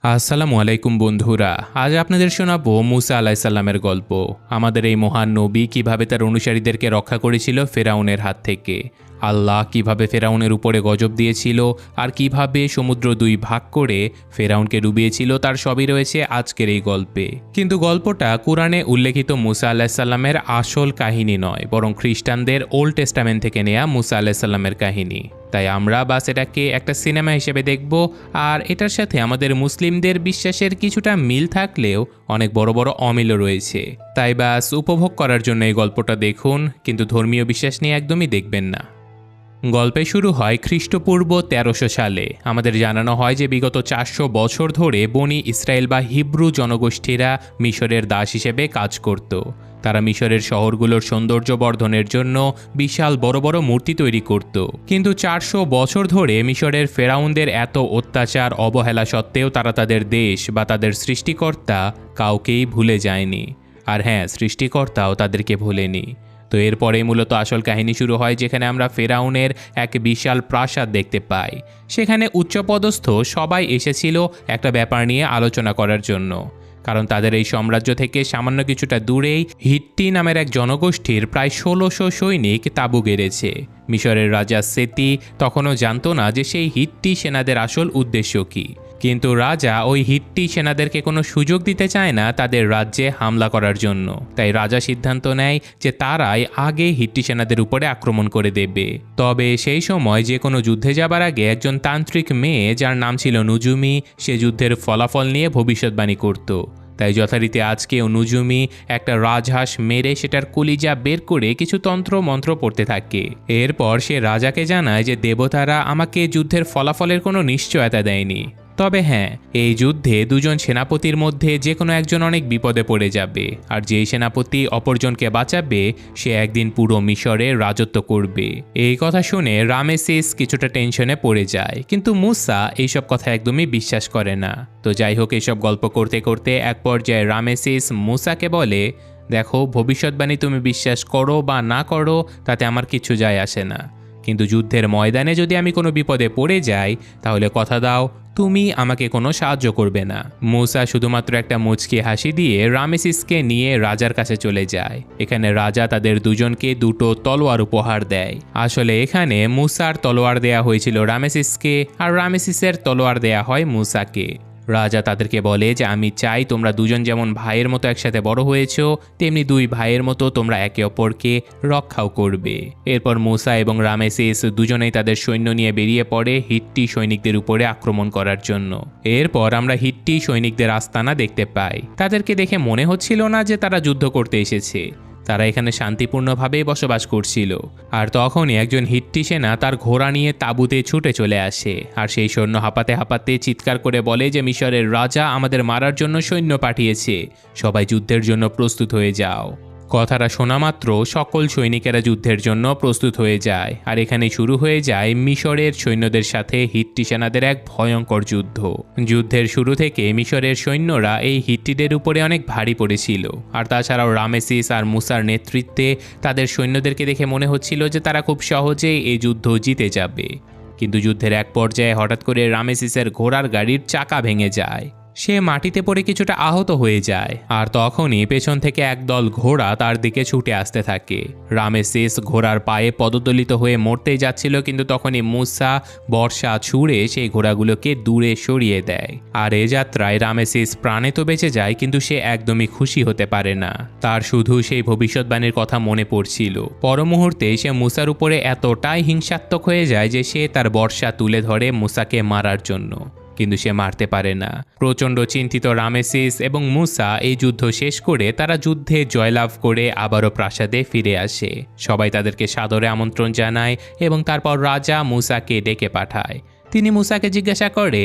আসসালামু আলাইকুম বন্ধুরা। আজ আপনাদের শোনাবো মুসা আলাইসাল্লামের গল্প। আমাদের এই মহান নবী কিভাবে তার অনুসারীদেরকে রক্ষা করেছিল ফেরাউনের হাত থেকে, আল্লাহ কিভাবে ফেরাউনের উপরে গজব দিয়েছিল, আর কিভাবে সমুদ্র দুই ভাগ করে ফেরাউনকে ডুবিয়েছিল, তার সবই রয়েছে আজকের এই গল্পে। কিন্তু গল্পটা কোরআনে উল্লেখিত মুসা আলাইসাল্লামের আসল কাহিনী নয়, বরং খ্রিস্টানদের ওল্ড টেস্টামেন্ট থেকে নেয়া মুসা আলাইসাল্লামের কাহিনী। তাই আমরা বাস এটাকে একটা সিনেমা হিসেবে দেখব, আর এটার সাথে আমাদের মুসলিমদের বিশ্বাসের কিছুটা মিল থাকলেও অনেক বড় বড় অমিলও রয়েছে। তাই বাস উপভোগ করার জন্য এই গল্পটা দেখুন, কিন্তু ধর্মীয় বিশ্বাস নিয়ে একদমই দেখবেন না। গল্পে শুরু হয় খ্রিস্টপূর্ব 1300 সালে। আমাদের জানানো হয় যে বিগত 400 বছর ধরে বনি ইসরায়েল বা হিব্রু জনগোষ্ঠীরা মিশরের দাস হিসেবে কাজ করত। তারা মিশরের শহরগুলোর সৌন্দর্য বর্ধনের জন্য বিশাল বড় বড় মূর্তি তৈরি করত। কিন্তু 400 বছর ধরে মিশরের ফেরাউনদের এত অত্যাচার অবহেলা সত্ত্বেও তারা তাদের দেশ বা তাদের সৃষ্টিকর্তা কাউকেই ভুলে যায়নি। আর হ্যাঁ, সৃষ্টিকর্তাও তাদেরকে ভুলেনি। তো এরপরেই মূলত আসল কাহিনী শুরু হয়, যেখানে আমরা ফেরাউনের এক বিশাল প্রাসাদ দেখতে পাই। সেখানে উচ্চপদস্থ সবাই এসেছিল একটা ব্যাপার নিয়ে আলোচনা করার জন্য, কারণ তাদের এই সাম্রাজ্য থেকে সামান্য কিছুটা দূরেই হিট্টি নামের এক জনগোষ্ঠীর প্রায় 1600 সৈনিক তাঁবু গেড়েছে। মিশরের রাজা সেতি তখনও জানত না যে সেই হিট্টি সেনাদের আসল উদ্দেশ্য কী। কিন্তু রাজা ওই হিট্টি সেনাদেরকে কোনো সুযোগ দিতে চায় না তাদের রাজ্যে হামলা করার জন্য। তাই রাজা সিদ্ধান্ত নেয় যে তারাই আগে হিট্টি সেনাদের উপরে আক্রমণ করে দেবে। তবে সেই সময় যে কোনো যুদ্ধে যাবার আগে একজন তান্ত্রিক মেয়ে, যার নাম ছিল নুজুমি, সে যুদ্ধের ফলাফল নিয়ে ভবিষ্যৎবাণী করত। তাই যথারীতি আজকেও নুজুমি একটা রাজহাঁস মেরে সেটার কলিজা বের করে কিছু তন্ত্র মন্ত্র পড়তে থাকে। এরপর সে রাজাকে জানায় যে দেবতারা আমাকে যুদ্ধের ফলাফলের কোনো নিশ্চয়তা দেয়নি। তবে হ্যাঁ, এই যুদ্ধে দুজন সেনাপতির মধ্যে যে কোনো একজন অনেক বিপদে পড়ে যাবে, আর যেই সেনাপতি অপরজনকে বাঁচাবে সে একদিন পুরো মিশরে রাজত্ব করবে। এই কথা শুনে রামেসিস কিছুটা টেনশনে পড়ে যায়, কিন্তু মুসা এইসব কথা একদমই বিশ্বাস করে না। তো যাই হোক, এইসব গল্প করতে করতে এক পর্যায়ে রামেসিস মুসাকে বলে, দেখো, ভবিষ্যৎবাণী তুমি বিশ্বাস করো বা না করো তাতে আমার কিছু যায় আসে না, কিন্তু যুদ্ধের ময়দানে যদি আমি কোনো বিপদে পড়ে যাই তাহলে কথা দাও তুমি আমাকে কোনো সাহায্য করবে না। মুসা শুধুমাত্র একটা মুচকি হাসি দিয়ে রামেসিসকে নিয়ে রাজার কাছে চলে যায়। এখানে রাজা তাদের দুজনকে দুটো তলোয়ার উপহার দেয়। আসলে এখানে মুসার তলোয়ার দেয়া হয়েছিল রামেসিসকে, আর রামেসিসের তলোয়ার দেয়া হয় মুসাকে। রাজা তাদেরকে বলে যে আমি চাই তোমরা দুজন যেমন ভাইয়ের মতো একসাথে বড় হয়েছো, তেমনি দুই ভাইয়ের মতো তোমরা একে অপরকে রক্ষাও করবে। এরপর মুসা এবং রামেসিস দুজনেই তাদের সৈন্য নিয়ে বেরিয়ে পড়ে হিট্টি সৈনিকদের উপরে আক্রমণ করার জন্য। এরপর আমরা হিট্টি সৈনিকদের আস্তানা দেখতে পাই। তাদেরকে দেখে মনে হচ্ছিল না যে তারা যুদ্ধ করতে এসেছে, তারা এখানে শান্তিপূর্ণভাবেই বসবাস করছিল। আর তখনই একজন হিট্টি সেনা তার ঘোড়া নিয়ে তাঁবুতে ছুটে চলে আসে, আর সেই সৈন্য হাঁপাতে হাঁপাতে চিৎকার করে বলে যে মিশরের রাজা আমাদের মারার জন্য সৈন্য পাঠিয়েছে, সবাই যুদ্ধের জন্য প্রস্তুত হয়ে যাও। কথাটা শোনা মাত্র সকল সৈনিকেরা যুদ্ধের জন্য প্রস্তুত হয়ে যায়, আর এখানে শুরু হয়ে যায় মিশরের সৈন্যদের সাথে হিট্টি সেনাদের এক ভয়ঙ্কর যুদ্ধ। যুদ্ধের শুরু থেকে মিশরের সৈন্যরা এই হিট্টিদের উপরে অনেক ভারী পড়েছিল, আর তাছাড়াও রামেসিস আর মুসার নেতৃত্বে তাদের সৈন্যদেরকে দেখে মনে হচ্ছিল যে তারা খুব সহজেই এই যুদ্ধ জিতে যাবে। কিন্তু যুদ্ধের এক পর্যায়ে হঠাৎ করে রামেসিসের ঘোড়ার গাড়ির চাকা ভেঙে যায়। সে মাটিতে পড়ে কিছুটা আহত হয়ে যায়, আর তখনই পেছন থেকে একদল ঘোড়া তার দিকে ছুটে আসতে থাকে। রামেসিস ঘোড়ার পায়ে পদদলিত হয়ে মরতেই যাচ্ছিল, কিন্তু তখনই মুসা বর্ষা ছুঁড়ে সেই ঘোড়াগুলোকে দূরে সরিয়ে দেয়। আর এ যাত্রায় রামেসিস প্রাণে তো বেঁচে যায়, কিন্তু সে একদমই খুশি হতে পারে না। তার শুধু সেই ভবিষ্যৎবাণীর কথা মনে পড়ছিল। পর মুহূর্তে সে মুসার উপরে এতটাই হিংসাত্মক হয়ে যায় যে সে তার বর্ষা তুলে ধরে মুসাকে মারার জন্য, কিন্তু সে মারতে পারে না। প্রচণ্ড চিন্তিত রামেসিস এবং মুসা এই যুদ্ধ শেষ করে তারা যুদ্ধে জয়লাভ করে আবারও প্রাসাদে ফিরে আসে। সবাই তাদেরকে সাদরে আমন্ত্রণ জানায় এবং তারপর রাজা মুসাকে ডেকে পাঠায়। তিনি মুসাকে জিজ্ঞাসা করে,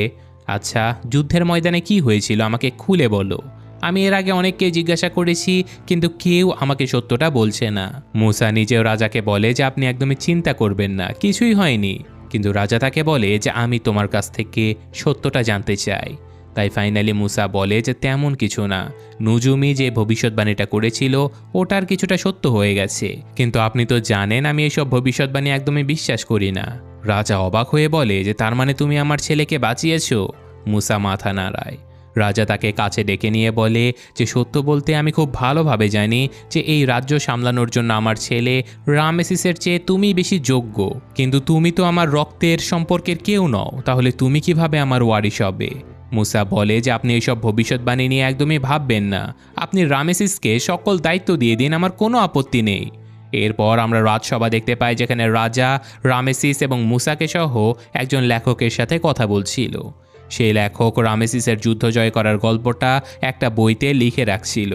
আচ্ছা, যুদ্ধের ময়দানে কি হয়েছিল আমাকে খুলে বলো। আমি এর আগে অনেককে জিজ্ঞাসা করেছি, কিন্তু কেউ আমাকে সত্যটা বলছে না। মুসা নিজেও রাজাকে বলে যে আপনি একদমই চিন্তা করবেন না, কিছুই হয়নি। কিন্তু রাজা তাকে বলে যে আমি তোমার কাছ থেকে সত্যটা জানতে চাই। তাই ফাইনালি মুসা বলে যে তেমন কিছু না, নুজুমি যে ভবিষ্যৎবাণীটা করেছিল ওটার কিছুটা সত্য হয়ে গেছে, কিন্তু আপনি তো জানেন আমি এসব ভবিষ্যৎবাণী একদমই বিশ্বাস করি না। রাজা অবাক হয়ে বলে যে তার মানে তুমি আমার ছেলেকে বাঁচিয়েছো। মুসা মাথা নাড়ায়। রাজা তাকে কাছে ডেকে নিয়ে বলে যে সত্য বলতে আমি খুব ভালোভাবে জানি যে এই রাজ্য সামলানোর জন্য আমার ছেলে রামেসিসের চেয়ে তুমি বেশি যোগ্য, কিন্তু তুমি তো আমার রক্তের সম্পর্কের কেউ নও, তাহলে তুমি কিভাবে আমার ওয়ারিশ হবে? মুসা বলে যে আপনি এইসব ভবিষ্যৎবাণী নিয়ে একদমই ভাববেন না, আপনি রামেসিসকে সকল দায়িত্ব দিয়ে দিন, আমার কোনো আপত্তি নেই। এরপর আমরা রাজসভা দেখতে পাই যেখানে রাজা রামেসিস এবং মুসাকে সহ একজন লেখকের সাথে কথা বলছিল। সেই লেখক রামেসিসের যুদ্ধ জয় করার গল্পটা একটা বইতে লিখে রাখছিল,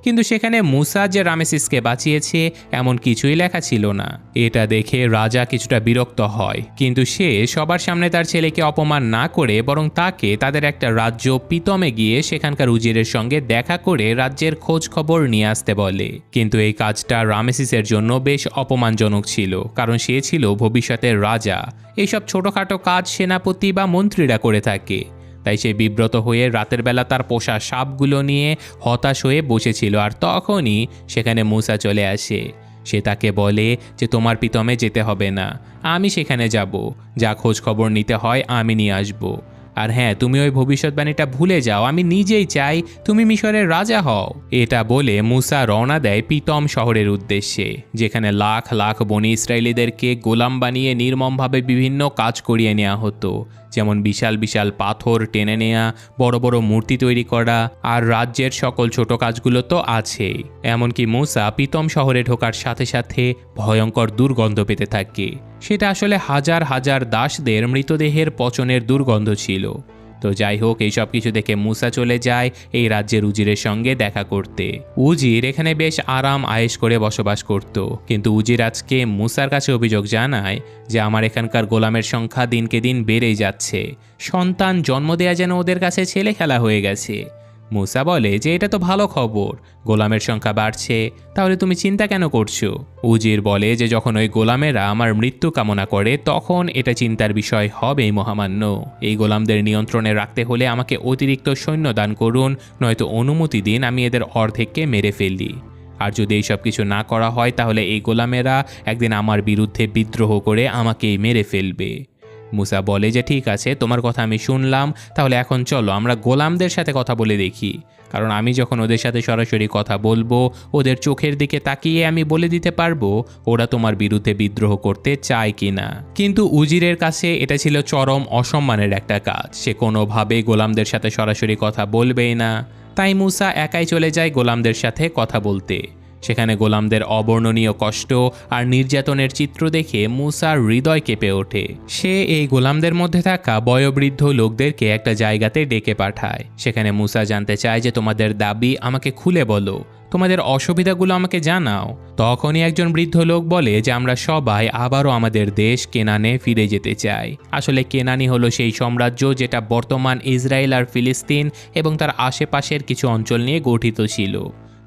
কিন্তু সেখানে মুসা যে রামেসিসকে বাঁচিয়েছে এমন কিছুই লেখা ছিল না। এটা দেখে রাজা কিছুটা বিরক্ত হয়, কিন্তু সে সবার সামনে তার ছেলেকে অপমান না করে বরং তাকে তাদের একটা রাজ্য পিতমে গিয়ে সেখানকার উজিরের সঙ্গে দেখা করে রাজ্যের খোঁজ খবর নিয়ে আসতে বলে। কিন্তু এই কাজটা রামেসিসের জন্য বেশ অপমানজনক ছিল, কারণ সে ছিল ভবিষ্যতের রাজা। এইসব ছোটোখাটো কাজ সেনাপতি বা মন্ত্রীরা করে থাকে। তাই সে বিব্রত হয়ে রাতের বেলা তার পোষা সাপগুলো নিয়ে হতাশ হয়ে বসেছিল, আর তখনই সেখানে মুসা চলে আসে। সে তাকে বলে যে তোমার পিতমে যেতে হবে না, আমি সেখানে যাব, যা খোঁজ খবর নিতে হয় আমি নিয়ে আসব। আর হ্যাঁ, তুমি ওই ভবিষ্যৎবাণীটা ভুলে যাও, আমি নিজেই চাই তুমি মিশরের রাজা হও। এটা বলে মুসা রওনা দেয় পিতম শহরের উদ্দেশ্যে, যেখানে লাখ লাখ বনি ইসরায়েলিদেরকে গোলাম বানিয়ে নির্মমভাবে বিভিন্ন কাজ করিয়ে নেওয়া হতো, যেমন বিশাল বিশাল পাথর টেনে নেওয়া, বড় বড় মূর্তি তৈরি করা, আর রাজ্যের সকল ছোট কাজগুলো তো আছেই। এমনকি মুসা পিতম শহরে ঢোকার সাথে সাথে ভয়ঙ্কর দুর্গন্ধ পেতে থাকে। সেটা আসলে হাজার হাজার দাসদের মৃতদেহের পচনের দুর্গন্ধ ছিল। তো যাই হোক, এইসব কিছু দেখে মুসা চলে যায় এই রাজ্যের উজিরের সঙ্গে দেখা করতে। উজির এখানে বেশ আরাম আয়েশ করে বসবাস করত, কিন্তু উজির আজকে মুসার কাছে অভিযোগ জানায় যে আমার এখানকার গোলামের সংখ্যা দিনকে দিন বেড়েই যাচ্ছে, সন্তান জন্ম দেয়া যেন ওদের কাছে ছেলে খেলা হয়ে গেছে। মুসা বলে যে এটা তো ভালো খবর, গোলামের সংখ্যা বাড়ছে, তাহলে তুমি চিন্তা কেন করছো? উজির বলে যে যখন ওই গোলামেরা আমার মৃত্যু কামনা করে তখন এটা চিন্তার বিষয় হবেই মহামান্য। এই গোলামদের নিয়ন্ত্রণে রাখতে হলে আমাকে অতিরিক্ত সৈন্য দান করুন, নয়তো অনুমতি দিন আমি এদের অর্ধেককে মেরে ফেলি। আর যদি এইসব কিছু না করা হয় তাহলে এই গোলামেরা একদিন আমার বিরুদ্ধে বিদ্রোহ করে আমাকেই মেরে ফেলবে। মুসা বলে যে ঠিক আছে, তোমার কথা আমি শুনলাম, তাহলে এখন চলো আমরা গোলামদের সাথে কথা বলে দেখি, কারণ আমি যখন ওদের সাথে সরাসরি কথা বলবো ওদের চোখের দিকে তাকিয়ে আমি বলে দিতে পারবো ওরা তোমার বিরুদ্ধে বিদ্রোহ করতে চায় কি না। কিন্তু উজিরের কাছে এটা ছিল চরম অসম্মানের একটা কাজ, সে কোনোভাবেই গোলামদের সাথে সরাসরি কথা বলবেই না। তাই মুসা একাই চলে যায় গোলামদের সাথে কথা বলতে। সেখানে গোলামদের অবর্ণনীয় কষ্ট আর নির্যাতনের চিত্র দেখে মুসার হৃদয় কেঁপে ওঠে। সে এই গোলামদের মধ্যে থাকা বয়োবৃদ্ধ লোকদেরকে একটা জায়গাতে ডেকে পাঠায়। সেখানে মুসা জানতে চায় যে তোমাদের দাবি আমাকে খুলে বলো, তোমাদের অসুবিধাগুলো আমাকে জানাও। তখনই একজন বৃদ্ধ লোক বলে যে আমরা সবাই আবারও আমাদের দেশ কেনানে ফিরে যেতে চাই। আসলে কেনানি হলো সেই সাম্রাজ্য যেটা বর্তমান ইসরায়েল আর ফিলিস্তিন এবং তার আশেপাশের কিছু অঞ্চল নিয়ে গঠিত ছিল।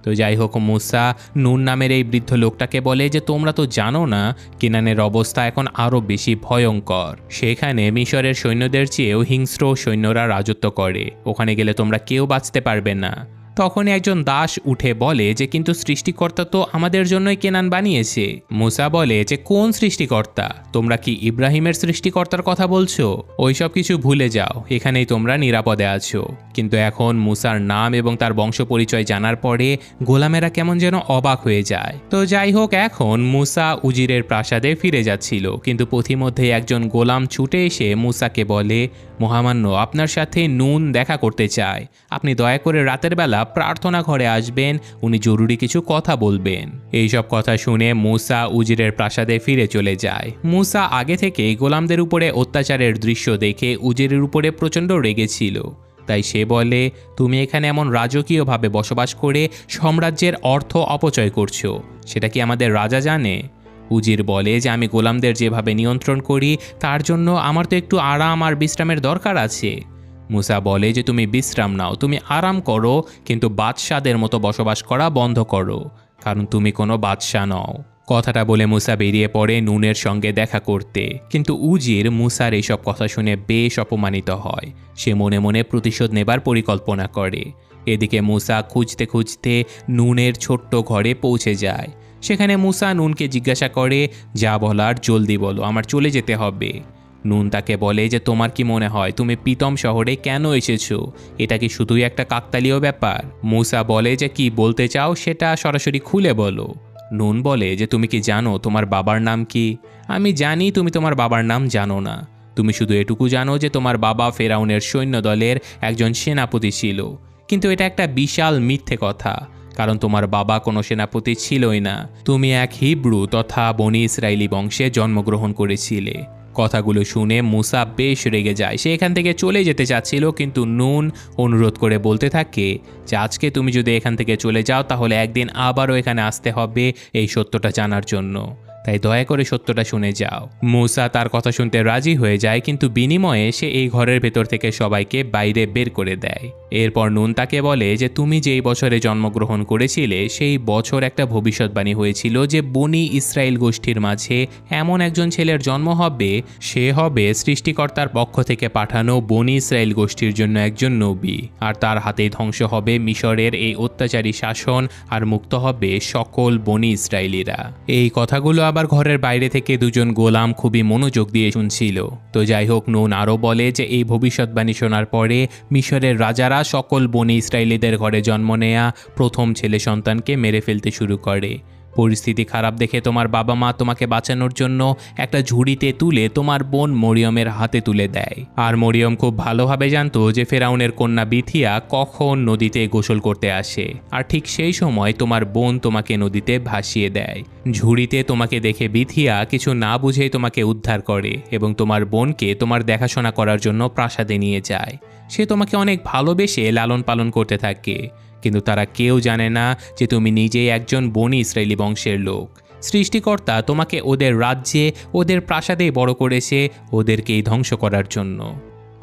তো যাই হোক, মুসা নুন নামের এই বৃদ্ধ লোকটাকে বলে যে তোমরা তো জানো না কেনানের অবস্থা এখন আরও বেশি ভয়ঙ্কর। সেখানে মিশরের সৈন্যদের চেয়েও হিংস্র সৈন্যরা রাজত্ব করে, ওখানে গেলে তোমরা কেউ বাঁচতে পারবে না। তখনই একজন দাস উঠে বলে যে কিন্তু সৃষ্টিকর্তা তো আমাদের জন্যই কেনান বানিয়েছে। মুসা বলে যে কোন সৃষ্টিকর্তা? তোমরা কি ইব্রাহিমের সৃষ্টিকর্তার কথা বলছো? ওইসব কিছু ভুলে যাও, এখানেই তোমরা নিরাপদে আছো। কিন্তু এখন মুসার নাম এবং তার বংশ পরিচয় জানার পরে গোলামেরা কেমন যেন অবাক হয়ে যায়। তো যাই হোক, এখন মুসা উজিরের প্রাসাদে ফিরে যাচ্ছিল, কিন্তু পথিমধ্যে একজন গোলাম ছুটে এসে মুসাকে বলে মহামান্য, আপনার সাথে নুন দেখা করতে চায়, আপনি দয়া করে রাতের বেলা প্রার্থনা ঘরে আসবেন, উনি জরুরি কিছু কথা বলবেন। এইসব কথা শুনে মুসা উজিরের প্রাসাদে ফিরে চলে যায়। মুসা আগে থেকেই গোলামদের উপরে অত্যাচারের দৃশ্য দেখে উজিরের উপরে প্রচণ্ড রেগেছিল। তাই সে বলে তুমি এখানে এমন রাজকীয়ভাবে বসবাস করে সাম্রাজ্যের অর্থ অপচয় করছো, সেটা কি আমাদের রাজা জানে? উজির বলে যে আমি গোলামদের যেভাবে নিয়ন্ত্রণ করি তার জন্য আমার তো একটু আরাম আর বিশ্রামের দরকার আছে। মুসা বলে যে তুমি বিশ্রাম নাও, তুমি আরাম করো, কিন্তু বাদশাদের মতো বসবাস করা বন্ধ করো, কারণ তুমি কোনো বাদশা নও। কথাটা বলে মুসা বেরিয়ে পড়ে নুনের সঙ্গে দেখা করতে, কিন্তু উজির মুসার এইসব কথা শুনে বেশ অপমানিত হয়। সে মনে মনে প্রতিশোধ নেবার পরিকল্পনা করে। এদিকে মুসা খুঁজতে খুঁজতে নুনের ছোট্ট ঘরে পৌঁছে যায়। সেখানে মুসা নুনকে জিজ্ঞাসা করে যা বলার জলদি বলো, আমার চলে যেতে হবে। নুন তাকে বলে যে তোমার কি মনে হয় তুমি পিতম শহরে কেন এসেছো? এটা কি শুধুই একটা কাকতালীয় ব্যাপার? মুসা বলে যে কি বলতে চাও সেটা সরাসরি খুলে বলো। নুন বলে যে তুমি কি জানো তোমার বাবার নাম কি? আমি জানি তুমি তোমার বাবার নাম জানো না। তুমি শুধু এটুকু জানো যে তোমার বাবা ফেরাউনের সৈন্যদলের একজন সেনাপতি ছিল। কিন্তু এটা একটা বিশাল মিথ্যে কথা, কারণ তোমার বাবা কোনো সেনাপতি ছিলই না। তুমি এক হিব্রু তথা বনি ইসরায়েলি বংশে জন্মগ্রহণ করেছিলে। কথাগুলো শুনে মুসা বেশ রেগে যায়। সে এখান থেকে চলে যেতে চাচ্ছিল, কিন্তু নুন অনুরোধ করে বলতে থাকে যে আজকে তুমি যদি এখান থেকে চলে যাও তাহলে একদিন আবারও এখানে আসতে হবে এই সত্যটা জানার জন্য। তাই দয়া করে সত্যটা শুনে যাও। মুসা তার কথা শুনতে রাজি হয়ে যায়, কিন্তু বিনিময়ে সে এই ঘরের ভেতর থেকে সবাইকে বাইরে বের করে দেয়। এরপর নুন তাকে বলে যে তুমি যেই বছরে জন্মগ্রহণ করেছিলে সেই বছর একটা ভবিষ্যৎবাণী হয়েছিল যে বনি ইসরায়েল গোষ্ঠীর মাঝে এমন একজন ছেলের জন্ম হবে, সে হবে সৃষ্টিকর্তার পক্ষ থেকে পাঠানো বনি ইসরায়েল গোষ্ঠীর জন্য একজন নবী, আর তার হাতেই ধ্বংস হবে মিশরের এই অত্যাচারী শাসন আর মুক্ত হবে সকল বনি ইসরায়েলিরা। এই কথাগুলো আবার ঘরের বাইরে থেকে দুজন গোলাম খুবই মনোযোগ দিয়ে শুনছিল। তো যাই হোক, নুন আরও বলে যে এই ভবিষ্যৎবাণী শোনার পরে মিশরের রাজারা সকল বনি ইসরায়েলিদের ঘরে জন্ম নেয়া প্রথম ছেলে সন্তানকে মেরে ফেলতে শুরু করে। পরিস্থিতি খারাপ দেখে তোমার বাবা মা তোমাকে বাঁচানোর জন্য একটা ঝুড়িতে তুলে তোমার বোন মরিয়মের হাতে তুলে দেয়। আর মরিয়ম খুব ভালোভাবে জানতো যে ফেরাউনের কন্যা বিথিয়া কখন নদীতে গোসল করতে আসে, আর ঠিক সেই সময় তোমার বোন তোমাকে নদীতে ভাসিয়ে দেয়। ঝুড়িতে তোমাকে দেখে বিথিয়া কিছু না বুঝেই তোমাকে উদ্ধার করে এবং তোমার বোনকে তোমার দেখাশোনা করার জন্য প্রাসাদে নিয়ে যায়। সে তোমাকে অনেক ভালোবেসে লালন পালন করতে থাকে, কিন্তু তারা কেউ জানে না যে তুমি নিজেই একজন বনি ইসরায়েলি বংশের লোক। সৃষ্টিকর্তা তোমাকে ওদের রাজ্যে ওদের প্রাসাদেই বড় করেছে ওদেরকেই ধ্বংস করার জন্য।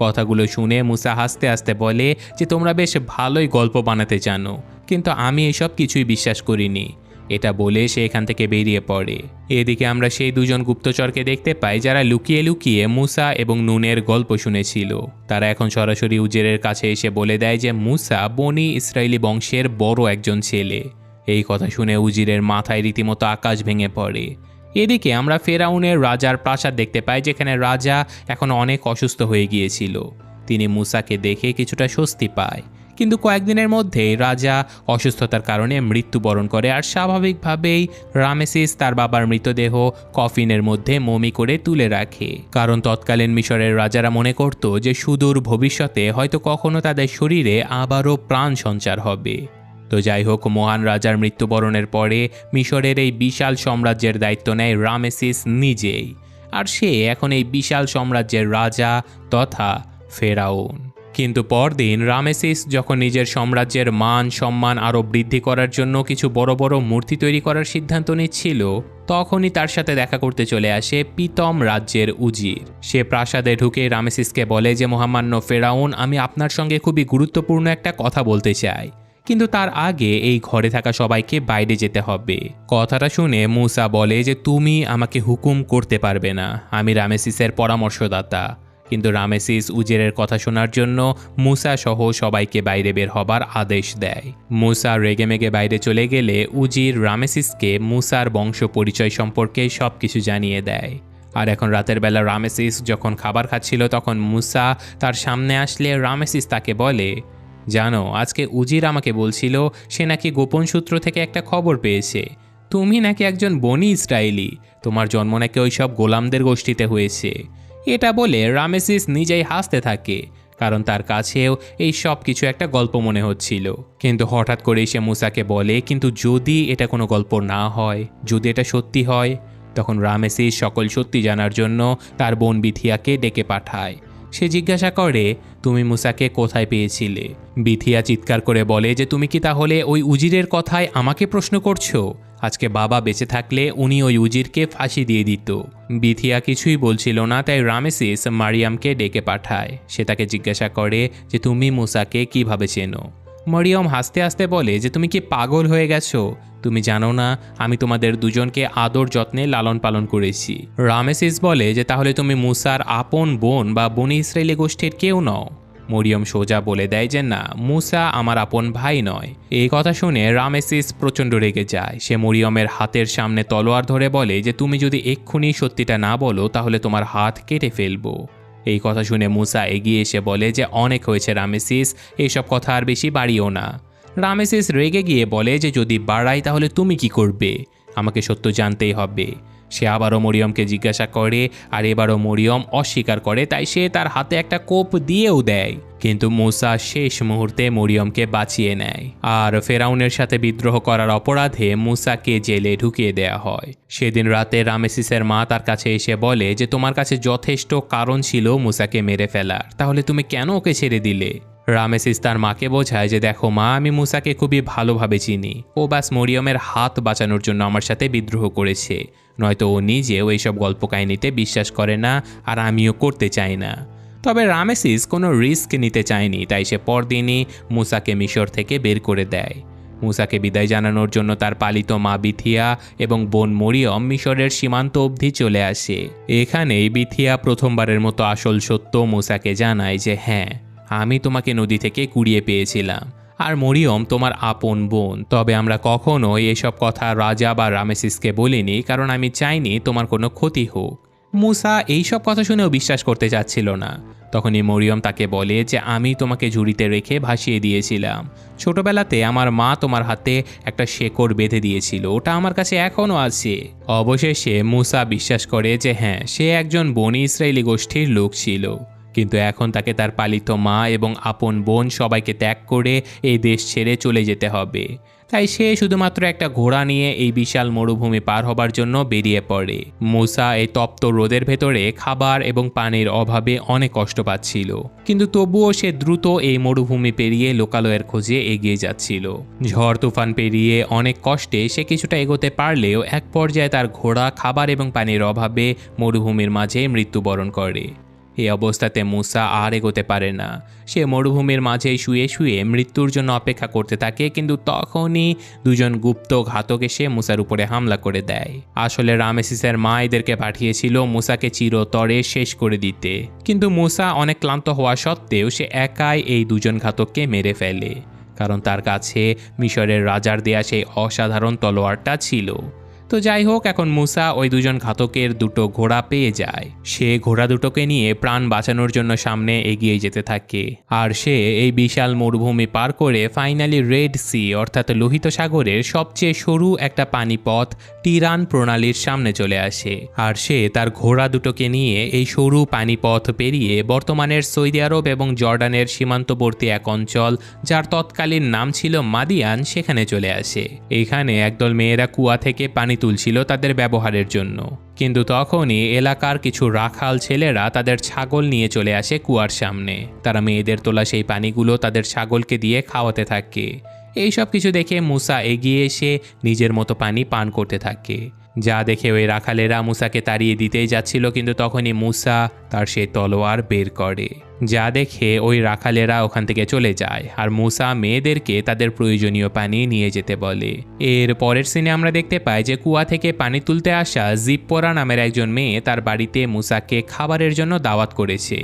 কথাগুলো শুনে মুসা হাসতে হাসতে বলে যে তোমরা বেশ ভালোই গল্প বানাতে জানো, কিন্তু আমি এসব কিছুই বিশ্বাস করিনি। এটা বলে সে এখান থেকে বেরিয়ে পড়ে। এদিকে আমরা সেই দুজন গুপ্তচরকে দেখতে পাই যারা লুকিয়ে লুকিয়ে মুসা এবং নুনের গল্প শুনেছিল। তারা এখন সরাসরি উজেরের কাছে এসে বলে দেয় যে মুসা বনি ইসরায়েলি বংশের বড় একজন ছেলে। এই কথা শুনে উজিরের মাথায় রীতিমতো আকাশ ভেঙে পড়ে। এদিকে আমরা ফেরাউনের রাজার প্রাসাদ দেখতে পাই, যেখানে রাজা এখন অনেক অসুস্থ হয়ে গিয়েছিল। তিনি মুসাকে দেখে কিছুটা স্বস্তি পায়, কিন্তু কয়েকদিনের মধ্যেই রাজা অসুস্থতার কারণে মৃত্যুবরণ করে। আর স্বাভাবিকভাবেই রামেসিস তার বাবার মৃতদেহ কফিনের মধ্যে মমি করে তুলে রাখে, কারণ তৎকালীন মিশরের রাজারা মনে করত যে সুদূর ভবিষ্যতে হয়তো কখনো তাদের শরীরে আবারও প্রাণ সঞ্চার হবে। তো যাই হোক, মহান রাজার মৃত্যুবরণের পরে মিশরের এই বিশাল সাম্রাজ্যের দায়িত্ব নেয় রামেসিস নিজেই, আর সে এখন এই বিশাল সাম্রাজ্যের রাজা তথা ফেরাউন। কিন্তু পরদিন রামেসিস যখন নিজের সাম্রাজ্যের মান সম্মান আরও বৃদ্ধি করার জন্য কিছু বড় বড় মূর্তি তৈরি করার সিদ্ধান্ত নিচ্ছিল, তখনই তার সাথে দেখা করতে চলে আসে পিতম রাজ্যের উজির। সে প্রাসাদে ঢুকে রামেসিসকে বলে যে মহামান্য ফেরাউন, আমি আপনার সঙ্গে খুবই গুরুত্বপূর্ণ একটা কথা বলতে চাই, কিন্তু তার আগে এই ঘরে থাকা সবাইকে বাইরে যেতে হবে। কথাটা শুনে মুসা বলে যে তুমি আমাকে হুকুম করতে পারবে না, আমি রামেসিসের পরামর্শদাতা। কিন্তু রামেসিস উজিরের কথা শোনার জন্য মুসা সহ সবাইকে বাইরে বের হবার আদেশ দেয়। মুসা রেগেমেগে বাইরে চলে গেলে উজির রামেসিসকে মুসার বংশ পরিচয় সম্পর্কে সবকিছু জানিয়ে দেয়। আর এখন রাতের বেলা রামেসিস যখন খাবার খাচ্ছিল, তখন মুসা তার সামনে আসলে রামেসিস তাকে বলে, জানো, আজকে উজির আমাকে বলছিল সে নাকি গোপন সূত্র থেকে একটা খবর পেয়েছে তুমি নাকি একজন বনি ইসরায়েলি, তোমার জন্ম নাকি ওই সব গোলামদের গোষ্ঠীতে হয়েছে। এটা বলে রামেসিস নিজেই হাসতে থাকে, কারণ তার কাছেও এই সব কিছু একটা গল্প মনে হচ্ছিল। কিন্তু হঠাৎ করেই সে মুসাকে বলে, কিন্তু যদি এটা কোনো গল্প না হয়, যদি এটা সত্যি হয়, তখন রামেসিস সকল সত্যি জানার জন্য তার বোন বিথিয়াকে ডেকে পাঠায়। সে জিজ্ঞাসা করে, তুমি মুসাকে কোথায় পেয়েছিলে? বিথিয়া চিৎকার করে বলে যে তুমি কি তাহলে ওই উজিরের কথায় আমাকে প্রশ্ন করছো? আজকে বাবা বেঁচে থাকলে উনি ওই উজিরকে ফাঁসি দিয়ে দিত। বিথিয়া কিছুই বলছিল না, তাই রামেসিস মারিয়ামকে ডেকে পাঠায়। সে তাকে জিজ্ঞাসা করে যে তুমি মুসাকে কিভাবে চেনো? মরিয়ম হাসতে হাসতে বলে যে তুমি কি পাগল হয়ে গেছো? তুমি জানো না আমি তোমাদের দুজনকে আদর যত্নে লালন পালন করেছি। রামেসিস বলে যে তাহলে তুমি মুসার আপন বোন বা বনি ইসরায়েলি গোষ্ঠীর কেউ নও। মরিয়ম সোজা বলে দেয় যে না, মুসা আমার আপন ভাই নয়। এই কথা শুনে রামেসিস প্রচণ্ড রেগে যায়। সে মরিয়মের হাতের সামনে তলোয়ার ধরে বলে যে তুমি যদি এক্ষুনি সত্যিটা না বলো তাহলে তোমার হাত কেটে ফেলবো। এই কথা শুনে মুসা এগিয়ে এসে বলে যে অনেক হয়েছে রামেসিস, এইসব কথা আর বেশি বাড়িও না। রামেসিস রেগে গিয়ে বলে যে যদি বাড়াই তাহলে তুমি কি করবে, আমাকে সত্য জানতেই হবে। সে আবারও মরিয়মকে জিজ্ঞাসা করে, আর এবারও মরিয়ম অস্বীকার করে, তাই সে তার হাতে একটা কোপ দিয়েও দেয়। কিন্তু মুসা শেষ মুহূর্তে মরিয়মকে বাঁচিয়ে নেয়, আর ফেরাউনের সাথে বিদ্রোহ করার অপরাধে মুসাকে জেলে ঢুকিয়ে দেয়া হয়। সেদিন রাতে রামেসিসের মা তার কাছে এসে বলে যে তোমার কাছে যথেষ্ট কারণ ছিল মুসাকে মেরে ফেলার, তাহলে তুমি কেন ওকে ছেড়ে দিলে? রামেসিস তার মাকে বোঝায় যে দেখো মা, আমি মুসাকে খুবই ভালোভাবে চিনি, ও ব্যাস মরিয়মের হাত বাঁচানোর জন্য আমার সাথে বিদ্রোহ করেছে, নয়তো ও নিজেও এইসব গল্প কাহিনীতে বিশ্বাস করে না, আর আমিও করতে চাই না। তবে রামেসিস কোনো রিস্ক নিতে চায়নি, তাই সে পরদিনই মুসাকে মিশর থেকে বের করে দেয়। মুসাকে বিদায় জানানোর জন্য তার পালিত মা বিথিয়া এবং বোন মরিয়ম মিশরের সীমান্ত অবধি চলে আসে। এখানেই বিথিয়া প্রথমবারের মতো আসল সত্য মুসাকে জানায় যে হ্যাঁ, আমি তোমাকে নদী থেকে কুড়িয়ে পেয়েছিলাম, আর মরিয়ম তোমার আপন বোন। তবে আমরা কখনোই এসব কথা রাজা বা রামেসিসকে বলিনি, কারণ আমি চাইনি তোমার কোনো ক্ষতি হোক। মুসা এইসব কথা শুনেও বিশ্বাস করতে চাচ্ছিল না। তখনই মরিয়ম তাকে বলে যে আমি তোমাকে ঝুড়িতে রেখে ভাসিয়ে দিয়েছিলাম। ছোটবেলাতে আমার মা তোমার হাতে একটা শেকড় বেঁধে দিয়েছিল, ওটা আমার কাছে এখনও আছে। অবশেষে মুসা বিশ্বাস করে যে হ্যাঁ, সে একজন বনি ইসরায়েলি গোষ্ঠীর লোক ছিল, কিন্তু এখন তাকে তার পালিত মা এবং আপন বোন সবাইকে ত্যাগ করে এই দেশ ছেড়ে চলে যেতে হবে। তাই সে শুধুমাত্র একটা ঘোড়া নিয়ে এই বিশাল মরুভূমি পার হবার জন্য বেরিয়ে পড়ে। মুসা এই তপ্ত রোদের ভেতরে খাবার এবং পানির অভাবে অনেক কষ্ট পাচ্ছিল, কিন্তু তবুও সে দ্রুত এই মরুভূমি পেরিয়ে লোকালয়ের খোঁজে এগিয়ে যাচ্ছিল। ঝড় তুফান পেরিয়ে অনেক কষ্টে সে কিছুটা এগোতে পারলেও এক পর্যায়ে তার ঘোড়া খাবার এবং পানির অভাবে মরুভূমির মাঝে মৃত্যুবরণ করে। এই অবস্থাতে মুসা আর এগোতে পারে না। সে মরুভূমির মাঝে শুয়ে শুয়ে মৃত্যুর জন্য অপেক্ষা করতে থাকে, কিন্তু তখনই দুজন গুপ্ত ঘাতক এসে মুসার উপরে হামলা করে দেয়। আসলে রামেসিসের মা এদেরকে পাঠিয়েছিল মুসাকে চিরতরে শেষ করে দিতে, কিন্তু মুসা অনেক ক্লান্ত হওয়া সত্ত্বেও সে একাই এই দুজন ঘাতককে মেরে ফেলে, কারণ তার কাছে মিশরের রাজার দেয়া সেই অসাধারণ তলোয়ারটা ছিল। তো যাই হোক, এখন মুসা ওই দুজন ঘাতকের দুটো ঘোড়া পেয়ে যায়। সে ঘোড়া দুটোকে নিয়ে প্রাণ বাঁচানোর জন্য সামনে এগিয়ে যেতে থাকে, আর সে এই বিশাল মরুভূমি পার করে ফাইনালি রেড সি অর্থাৎ লোহিত সাগরের সবচেয়ে সরু একটা পানিপথ টিরান প্রণালীর সামনে চলে আসে। আর সে তার ঘোড়া দুটোকে নিয়ে এই সরু পানিপথ পেরিয়ে বর্তমানের সৌদি আরব এবং জর্ডানের সীমান্তবর্তী এক অঞ্চল, যার তৎকালীন নাম ছিল মাদিয়ান, সেখানে চলে আসে। এখানে একদল মেয়েরা কুয়া থেকে পানি তুলছিল তাদের ব্যবহারের জন্য, কিন্তু তখনই এলাকার কিছু রাখাল ছেলেরা তাদের ছাগল নিয়ে চলে আসে কুয়ার সামনে। তারা মেয়েদের তোলা সেই পানিগুলো তাদের ছাগলকে দিয়ে খাওয়াতে থাকে। এইসব কিছু দেখে মুসা এগিয়ে এসে নিজের মতো পানি পান করতে থাকে, যা দেখে ওই রাখালেরা মুসাকে তাড়িয়ে দিতেই যাচ্ছিল, কিন্তু তখনই মুসা তার সেই তলোয়ার বের করে, যা দেখে ওই রাখালেরা ওখান থেকে চলে যায়, আর মুসা মেয়েদেরকে তাদের প্রয়োজনীয় পানি নিয়ে যেতে বলে। এর পরের সিনে আমরা দেখতে পাই যে কুয়া থেকে পানি তুলতে আসা জিপ্পোরা নামের একজন মেয়ে তার বাড়িতে মুসাকে খাবারের জন্য দাওয়াত করেছে।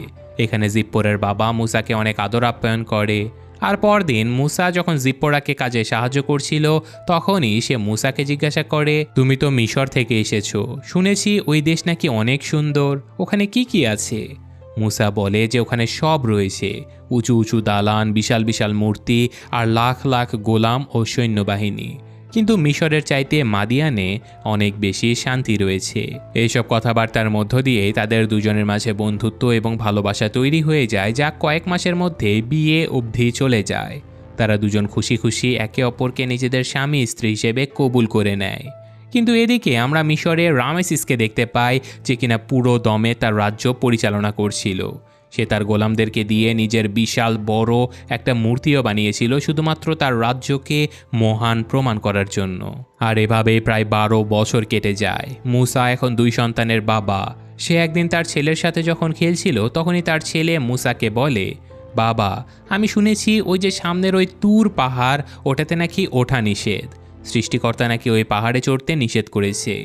এখানে জিপ্পোরের বাবা মুসাকে অনেক আদর আপ্যায়ন করে। আর পরদিন মুসা যখন জিপ্পোরাকে কাজে সাহায্য করছিল, তখনই সে মুসাকে জিজ্ঞাসা করে, তুমি তো মিশর থেকে এসেছো, শুনেছি ওই দেশ নাকি অনেক সুন্দর, ওখানে কি কি আছে? মুসা বলে যে ওখানে সব রয়েছে, উঁচু উঁচু দালান, বিশাল বিশাল মূর্তি, আর লাখ লাখ গোলাম ও সৈন্যবাহিনী, কিন্তু মিশরের চাইতে মাদিয়ানে অনেক বেশি শান্তি রয়েছে। এইসব কথাবার্তার মধ্য দিয়েই তাদের দুজনের মাঝে বন্ধুত্ব এবং ভালোবাসা তৈরি হয়ে যায়, যা কয়েক মাসের মধ্যে বিয়ে অবধি চলে যায়। তারা দুজন খুশি খুশি একে অপরকে নিজেদের স্বামী স্ত্রী হিসেবে কবুল করে নেয়। কিন্তু এদিকে আমরা মিশরে রামেসিসকে দেখতে পাই, যে কিনা পুরো দমে তার রাজ্য পরিচালনা করছিল। সে তার গোলামদেরকে দিয়ে নিজের বিশাল বড় একটা মূর্তিও বানিয়েছিল, শুধুমাত্র তার রাজ্যকে মহান প্রমাণ করার জন্য। আর এভাবে প্রায় 12 বছর কেটে যায়। মুসা এখন 2 সন্তানের বাবা। সে একদিন তার ছেলের সাথে যখন খেলছিল, তখনই তার ছেলে মুসাকে বলে, বাবা, আমি শুনেছি ওই যে সামনের ওই তুর পাহাড়, ওটাতে নাকি ওঠা নিষেধ, সৃষ্টিকর্তা নাকি ওই পাহাড়ে চড়তে নিষেধ করেছে।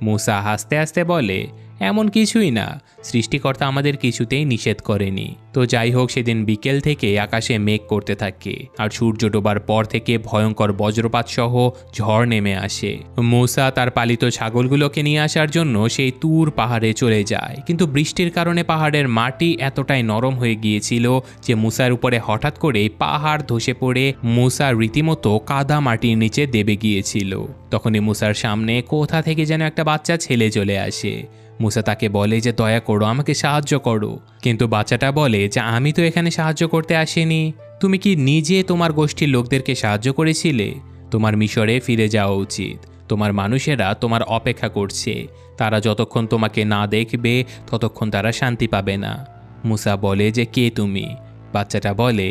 মুসা হাসতে হাসতে বলে, এমন কিছুই না, সৃষ্টিকর্তা আমাদের কিছুতেই নিষেধ করেনি। তো যাই হোক, সেদিন বিকেল থেকে আকাশে মেঘ করতে থাকে আর সূর্য ডোবার পর থেকে ভয়ঙ্কর বজ্রপাত সহ ঝড় নেমে আসে। মূসা তার পালিত ছাগলগুলোকে নিয়ে আসার জন্য সেই তুর পাহাড়ে চলে যায়, কিন্তু বৃষ্টির কারণে পাহাড়ের মাটি এতটাই নরম হয়ে গিয়েছিল যে মূসার উপরে হঠাৎ করে পাহাড় ধসে পড়ে মূসা রীতিমতো কাদা মাটির নিচে দেবে গিয়েছিল। তখনই মূসার সামনে কোথা থেকে যেন একটা বাচ্চা ছেলে চলে আসে। মূসা তাকে বলে যে দয়া করো, আমাকে সাহায্য করো। কিন্তু বাচ্চাটা বলে যে আমি তো এখানে সাহায্য করতে আসিনি, তুমি কি নিজে তোমার গোষ্ঠীর লোকদেরকে সাহায্য করেছিলে? তোমার মিশরে ফিরে যাওয়া উচিত, তোমার মানুষেরা তোমার অপেক্ষা করছে, তারা যতক্ষণ তোমাকে না দেখবে ততক্ষণ তারা শান্তি পাবে না। মূসা বলে যে কে তুমি? বাচ্চাটা বলে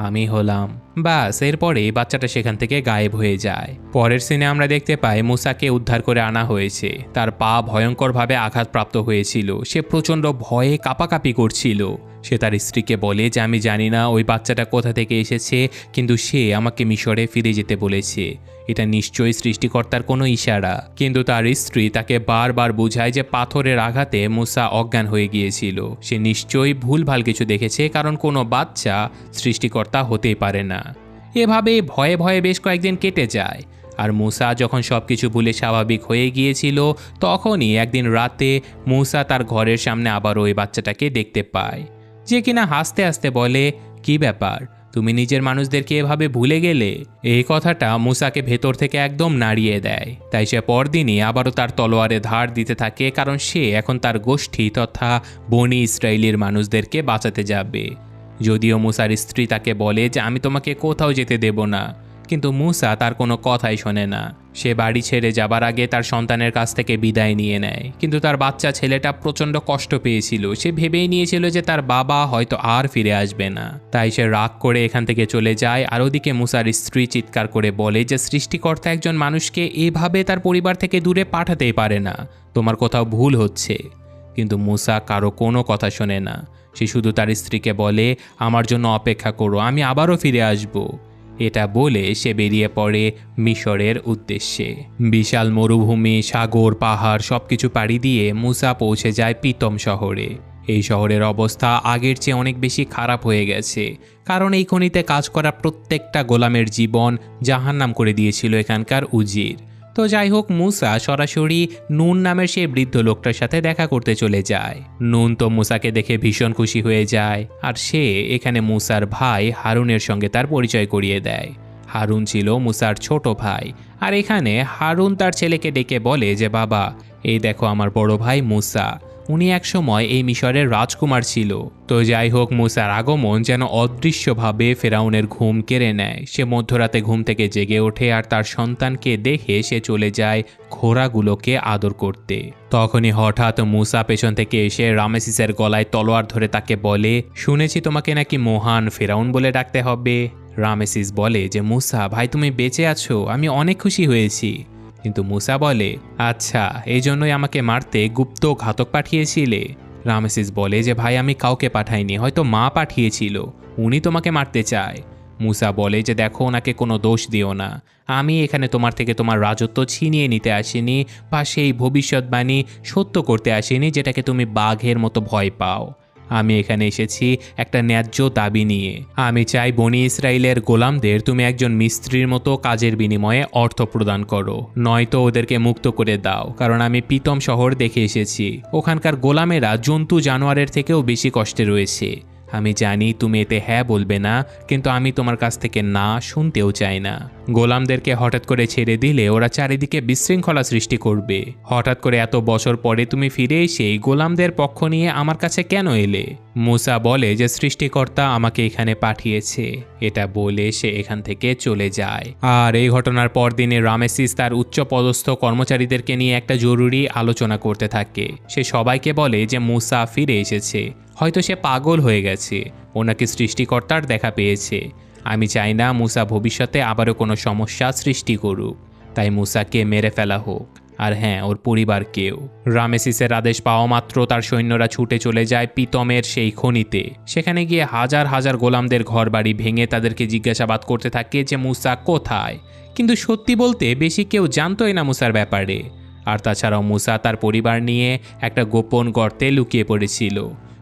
আমি হলাম। বাস, এরপরে বাচ্চাটা সেখান থেকে গায়েব হয়ে যায়। পরের সিনে আমরা দেখতে পাই মূসাকে উদ্ধার করে আনা হয়েছে। তার পা ভয়ঙ্করভাবে আঘাতপ্রাপ্ত হয়েছিল, সে প্রচণ্ড ভয়ে কাঁপাকাঁপি করছিল। সে তার স্ত্রীকে বলে যে আমি জানি না ওই বাচ্চাটা কোথা থেকে এসেছে, কিন্তু সে আমাকে মিশরে ফিরে যেতে বলেছে। এটা নিশ্চয়ই সৃষ্টিকর্তার কোনো ইশারা। কিন্তু তার স্ত্রী তাকে বারবার বোঝায় যে পাথরের আঘাতে মূসা অজ্ঞান হয়ে গিয়েছিল। সে নিশ্চয়ই ভুলভাল কিছু দেখেছে, কারণ কোনো বাচ্চা সৃষ্টিকর্তা হতেই পারে না। এভাবে ভয়ে ভয়ে বেশ কয়েকদিন কেটে যায়। আর মূসা যখন সব কিছু ভুলে স্বাভাবিক হয়ে গিয়েছিল, তখনই একদিন রাতে মূসা তার ঘরের সামনে আবার ওই বাচ্চাটাকে দেখতে পায়, যে কিনা হাসতে হাসতে বলে কি ব্যাপার, তুমি নিজের মানুষদেরকে এভাবে ভুলে গেলে? এই কথাটা মূসাকে ভেতর থেকে একদম নাড়িয়ে দেয়। তাই সে পরদিনই আবারও তার তলোয়ারে ধার দিতে থাকে, কারণ সে এখন তার গোষ্ঠী তথা বনি ইসরায়েলের মানুষদেরকে বাঁচাতে যাবে। যদিও মূসার স্ত্রী তাকে বলে যে আমি তোমাকে কোথাও যেতে দেব না, কিন্তু মূসা তার কোনো কথাই শোনে না। সে বাড়ি ছেড়ে যাবার আগে তার সন্তানের কাছ থেকে বিদায় নিয়ে নেয়, কিন্তু তার বাচ্চা ছেলেটা প্রচণ্ড কষ্ট পেয়েছিল। সে ভেবেই নিয়েছিল যে তার বাবা হয়তো আর ফিরে আসবে না। তাই সে রাগ করে এখান থেকে চলে যায়। আর ওদিকে মূসার স্ত্রী চিৎকার করে বলে যে সৃষ্টিকর্তা একজন মানুষকে এভাবে তার পরিবার থেকে দূরে পাঠাতেই পারে না, তোমার কোথাও ভুল হচ্ছে। কিন্তু মূসা কারো কোনো কথা শোনে না। সে শুধু তার স্ত্রীকে বলে আমার জন্য অপেক্ষা করো, আমি আবারও ফিরে আসব। এটা বলে সে বেরিয়ে পড়ে মিশরের উদ্দেশ্যে। বিশাল মরুভূমি, সাগর, পাহাড় সবকিছু পাড়ি দিয়ে মূসা পৌঁছে যায় পিতম শহরে। এই শহরের অবস্থা আগের চেয়ে অনেক বেশি খারাপ হয়ে গেছে, কারণ এই খনিতে কাজ করা প্রত্যেকটা গোলামের জীবন জাহান্নাম করে দিয়েছিল এখানকার উজির। তো যাই হোক, মূসা সরাসরি নুন নামের সেই বৃদ্ধ লোকটার সাথে দেখা করতে চলে যায়। নুন তো মূসাকে দেখে ভীষণ খুশি হয়ে যায়, আর সে এখানে মূসার ভাই হারুনের সঙ্গে তার পরিচয় করিয়ে দেয়। হারুন ছিল মূসার ছোট ভাই, আর এখানে হারুন তার ছেলেকে ডেকে বলে যে বাবা, এই দেখো আমার বড় ভাই মূসা, উনি একসময় এই মিশরের রাজকুমার ছিল। তো যাই হোক, মূসার আগমন যেন অদৃশ্যভাবে ফেরাউনের ঘুম কেড়ে নেয়। সে মধ্যরাতে ঘুম থেকে জেগে ওঠে আর তার সন্তানকে দেখে সে চলে যায় ঘোড়াগুলোকে আদর করতে। তখনই হঠাৎ মূসা পেছন থেকে এসে রামেসিসের গলায় তলোয়ার ধরে তাকে বলে, শুনেছি তোমাকে নাকি মহান ফেরাউন বলে ডাকতে হবে। রামেসিস বলে যে মূসা ভাই, তুমি বেঁচে আছো, আমি অনেক খুশি হয়েছি। কিন্তু মূসা বলে আচ্ছা, এই জন্যই আমাকে মারতে গুপ্ত ঘাতক পাঠিয়েছিলে? রামেসিস বলে যে ভাই, আমি কাউকে পাঠাইনি, হয়তো মা পাঠিয়েছিল, উনি তোমাকে মারতে চায়। মূসা বলে যে দেখো, ওনাকে কোনো দোষ দিও না, আমি এখানে তোমার থেকে তোমার রাজত্ব ছিনিয়ে নিতে আসিনি, বা সেই ভবিষ্যৎবাণী সত্য করতে আসিনি যেটাকে তুমি বাঘের মতো ভয় পাও। আমি এখানে এসেছি একটা ন্যায্য দাবি নিয়ে। আমি চাই বনি ইসরায়েলের গোলামদের তুমি একজন মিস্ত্রির মতো কাজের বিনিময়ে অর্থ প্রদান করো, নয়তো ওদেরকে মুক্ত করে দাও, কারণ আমি পিতম শহর দেখে এসেছি। ওখানকার গোলামেরা জন্তু জানোয়ারের থেকেও বেশি কষ্টে রয়েছে। আমি জানি তুমি এতে হ্যাঁ বলবে না, কিন্তু আমি তোমার কাছ থেকে না শুনতেও চাই না। গোলামদেরকে হঠাৎ করে ছেড়ে দিলে ওরা চারিদিকে বিশৃঙ্খলা সৃষ্টি করবে। হঠাৎ করে এত বছর পরে তুমি ফিরে এসে গোলামদের পক্ষ নিয়ে আমার কাছে কেন এলে? মূসা বলে যে সৃষ্টিকর্তা আমাকে এখানে পাঠিয়েছে। এটা বলে সে এখান থেকে চলে যায়। আর এই ঘটনার পরদিনে রামেসিস তার উচ্চপদস্থ কর্মচারীদেরকে নিয়ে একটা জরুরি আলোচনা করতে থাকে। সে সবাইকে বলে যে মূসা ফিরে এসেছে, হয়তো সে পাগল হয়ে গেছে, ওনাকে সৃষ্টিকর্তার দেখা পেয়েছে। আমি চাই না মূসা ভবিষ্যতে আবারও কোনো সমস্যা সৃষ্টি করুক, তাই মূসাকে মেরে ফেলা হোক, আর হ্যাঁ, ওর পরিবারকেও। রামেসিসের আদেশ পাওয়া মাত্র তার সৈন্যরা ছুটে চলে যায় পিতমের সেই খনিতে। সেখানে গিয়ে হাজার হাজার গোলামদের ঘরবাড়ি ভেঙে তাদেরকে জিজ্ঞাসাবাদ করতে থাকে যে মূসা কোথায়। কিন্তু সত্যি বলতে বেশি কেউ জানতোই না মূসার ব্যাপারে। আর তাছাড়াও মুসা তার পরিবার নিয়ে একটা গোপন গর্তে লুকিয়ে পড়েছিল।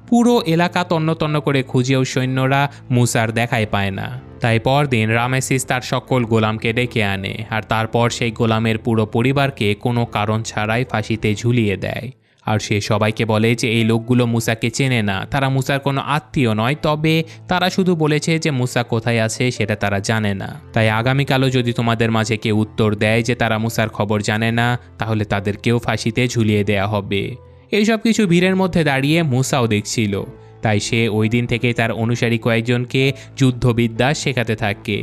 পুরো এলাকা তন্ন করে খুঁজেও সৈন্যরা মুসার দেখাই পায় না। তাই পরদিন রামেসিস তার সকল গোলামকে ডেকে আনে, আর তারপর সেই গোলামের পুরো পরিবারকে কোনো কারণ ছাড়াই ফাঁসিতে ঝুলিয়ে দেয়। আর সে সবাইকে বলে যে এই লোকগুলো মুসাকে চেনে না, তারা মুসার কোনো আত্মীয় নয়, তবে তারা শুধু বলেছে যে মুসা কোথায় আছে সেটা তারা জানে না। তাই আগামীকালও যদি তোমাদের মাঝে কেউ উত্তর দেয় যে তারা মুসার খবর জানে না, তাহলে তাদেরকেও ফাঁসিতে ঝুলিয়ে দেয়া হবে। এইসব কিছু ভিড়ের মধ্যে দাঁড়িয়ে মুসাও দেখছিল, তাই সে ওই দিন থেকেই তার অনুসারী কয়েকজনকে যুদ্ধবিদ্যা শেখাতে থাকে।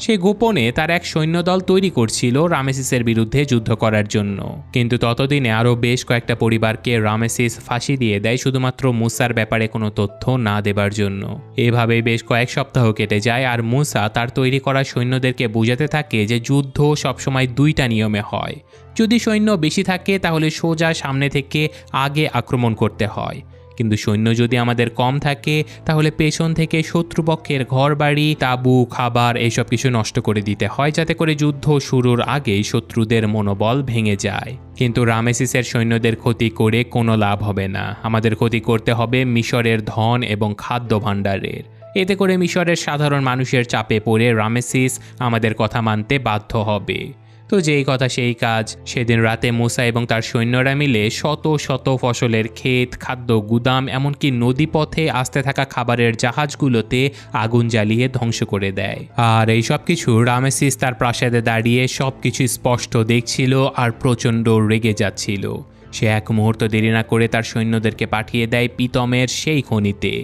সে গোপনে তার এক সৈন্যদল তৈরি করছিল রামেসিসের বিরুদ্ধে যুদ্ধ করার জন্য। কিন্তু ততদিনে আরও বেশ কয়েকটা পরিবারকে রামেসিস ফাঁসি দিয়ে দেয় শুধুমাত্র মুসার ব্যাপারে কোনো তথ্য না দেবার জন্য। এভাবেই বেশ কয়েক সপ্তাহ কেটে যায়, আর মুসা তার তৈরি করা সৈন্যদেরকে বোঝাতে থাকে যে যুদ্ধ সবসময় দুইটা নিয়মে হয়। যদি সৈন্য বেশি থাকে তাহলে সোজা সামনে থেকে আগে আক্রমণ করতে হয়, কিন্তু সৈন্য যদি আমাদের কম থাকে তাহলে পেছন থেকে শত্রুপক্ষের ঘরবাড়ি, তাঁবু, খাবার এইসব কিছু নষ্ট করে দিতে হয়, যাতে করে যুদ্ধ শুরুর আগেই শত্রুদের মনোবল ভেঙে যায়। কিন্তু রামেসিসের সৈন্যদের ক্ষতি করে কোনো লাভ হবে না, আমাদের ক্ষতি করতে হবে মিশরের ধন এবং খাদ্য ভাণ্ডারের। এতে করে মিশরের সাধারণ মানুষের চাপে পড়ে রামেসিস আমাদের কথা মানতে বাধ্য হবে। তো যেই কথা সেই কাজ। সেদিন রাতে মুসা এবং তার সৈন্যরা মিলে শত শত ফসলের ক্ষেত, খাদ্য গুদাম, এমনকি নদীপথে আসতে থাকা খাবারের জাহাজগুলোতে আগুন জ্বালিয়ে ধ্বংস করে দেয়। আর এই সব কিছু রামেসিস তার প্রাসাদে দাঁড়িয়ে সব কিছু স্পষ্ট দেখছিল আর প্রচণ্ড রেগে যাচ্ছিল। সে এক মুহূর্ত দেরি না করে তার সৈন্যদেরকে পাঠিয়ে দেয় পিতমের সেই খনিতে।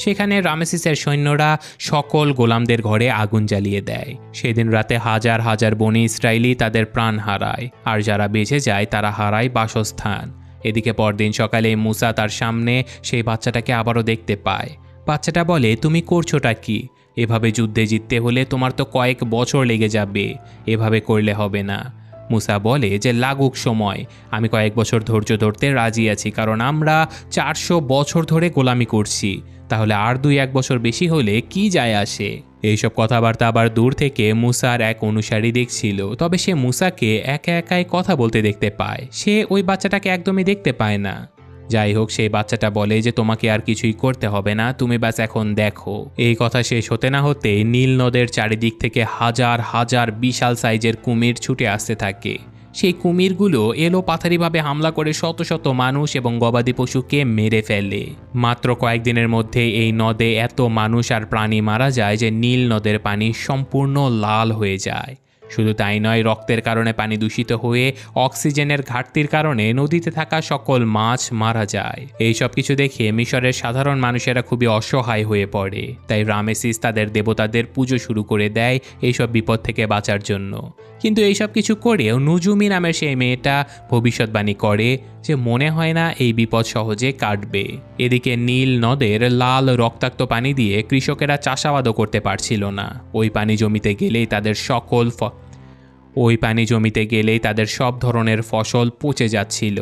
সেখানে রামেসিসের সৈন্যরা সকল গোলামদের ঘরে আগুন জ্বালিয়ে দেয়। সেদিন রাতে হাজার হাজার বনি ইসরায়েলি তাদের প্রাণ হারায়, আর যারা বেঁচে যায় তারা হারায় বাসস্থান। এদিকে পরদিন সকালে মুসা তার সামনে সেই বাচ্চাটাকে আবারও দেখতে পায়। বাচ্চাটা বলে, তুমি করছোটা কি? এভাবে যুদ্ধে জিততে হলে তোমার তো কয়েক বছর লেগে যাবে, এভাবে করলে হবে না। মুসা বলে যে লাগুক সময়, আমি কয়েক বছর ধৈর্য ধরতে রাজি আছি, কারণ আমরা 400 বছর ধরে গোলামি করছি, তাহলে আর 2-1 বছর বেশি হলে কি যায় আসে। এইসব কথাবার্তা আবার দূর থেকে মুসার এক অনুসারী দেখছিল, তবে সে মুসাকে একা একাই কথা বলতে দেখতে পায়। সে ওই বাচ্চাটাকে একদমই দেখতে পায় না। যাই হোক, সেই বাচ্চাটা বলে যে তোমাকে আর কিছুই করতে হবে না, তুমি ব্যাস এখন দেখো। এই কথা শেষ হতে না হতে নীল নদের চারিদিক থেকে হাজার হাজার বিশাল সাইজের কুমির ছুটে আসতে থাকে। সেই কুমিরগুলো এলো পাথারিভাবে হামলা করে শত শত মানুষ এবং গবাদি পশুকে মেরে ফেলে। মাত্র কয়েকদিনের মধ্যে এই নদে এত মানুষ আর প্রাণী মারা যায় যে নীল নদের পানি সম্পূর্ণ লাল হয়ে যায়। শুধু তাই নয়, রক্তের কারণে পানি দূষিত হয়ে অক্সিজেনের ঘাটতির কারণে নদীতে থাকা সকল মাছ মারা যায়। এই সব কিছু দেখে মিশরের সাধারণ মানুষেরা খুবই অসহায় হয়ে পড়ে। তাই রামেসিস তাদের দেবতাদের পুজো শুরু করে দেয় এইসব বিপদ থেকে বাঁচার জন্য। কিন্তু এইসব কিছু করেও নুজুমি নামের সেই মেয়েটা ভবিষ্যৎবাণী করে যে মনে হয় না এই বিপদ সহজে কাটবে। এদিকে নীল নদের লাল রক্তাক্ত পানি দিয়ে কৃষকেরা চাষাবাদও করতে পারছিল না। ওই পানি জমিতে গেলেই তাদের সব ধরনের ফসল পচে যাচ্ছিল,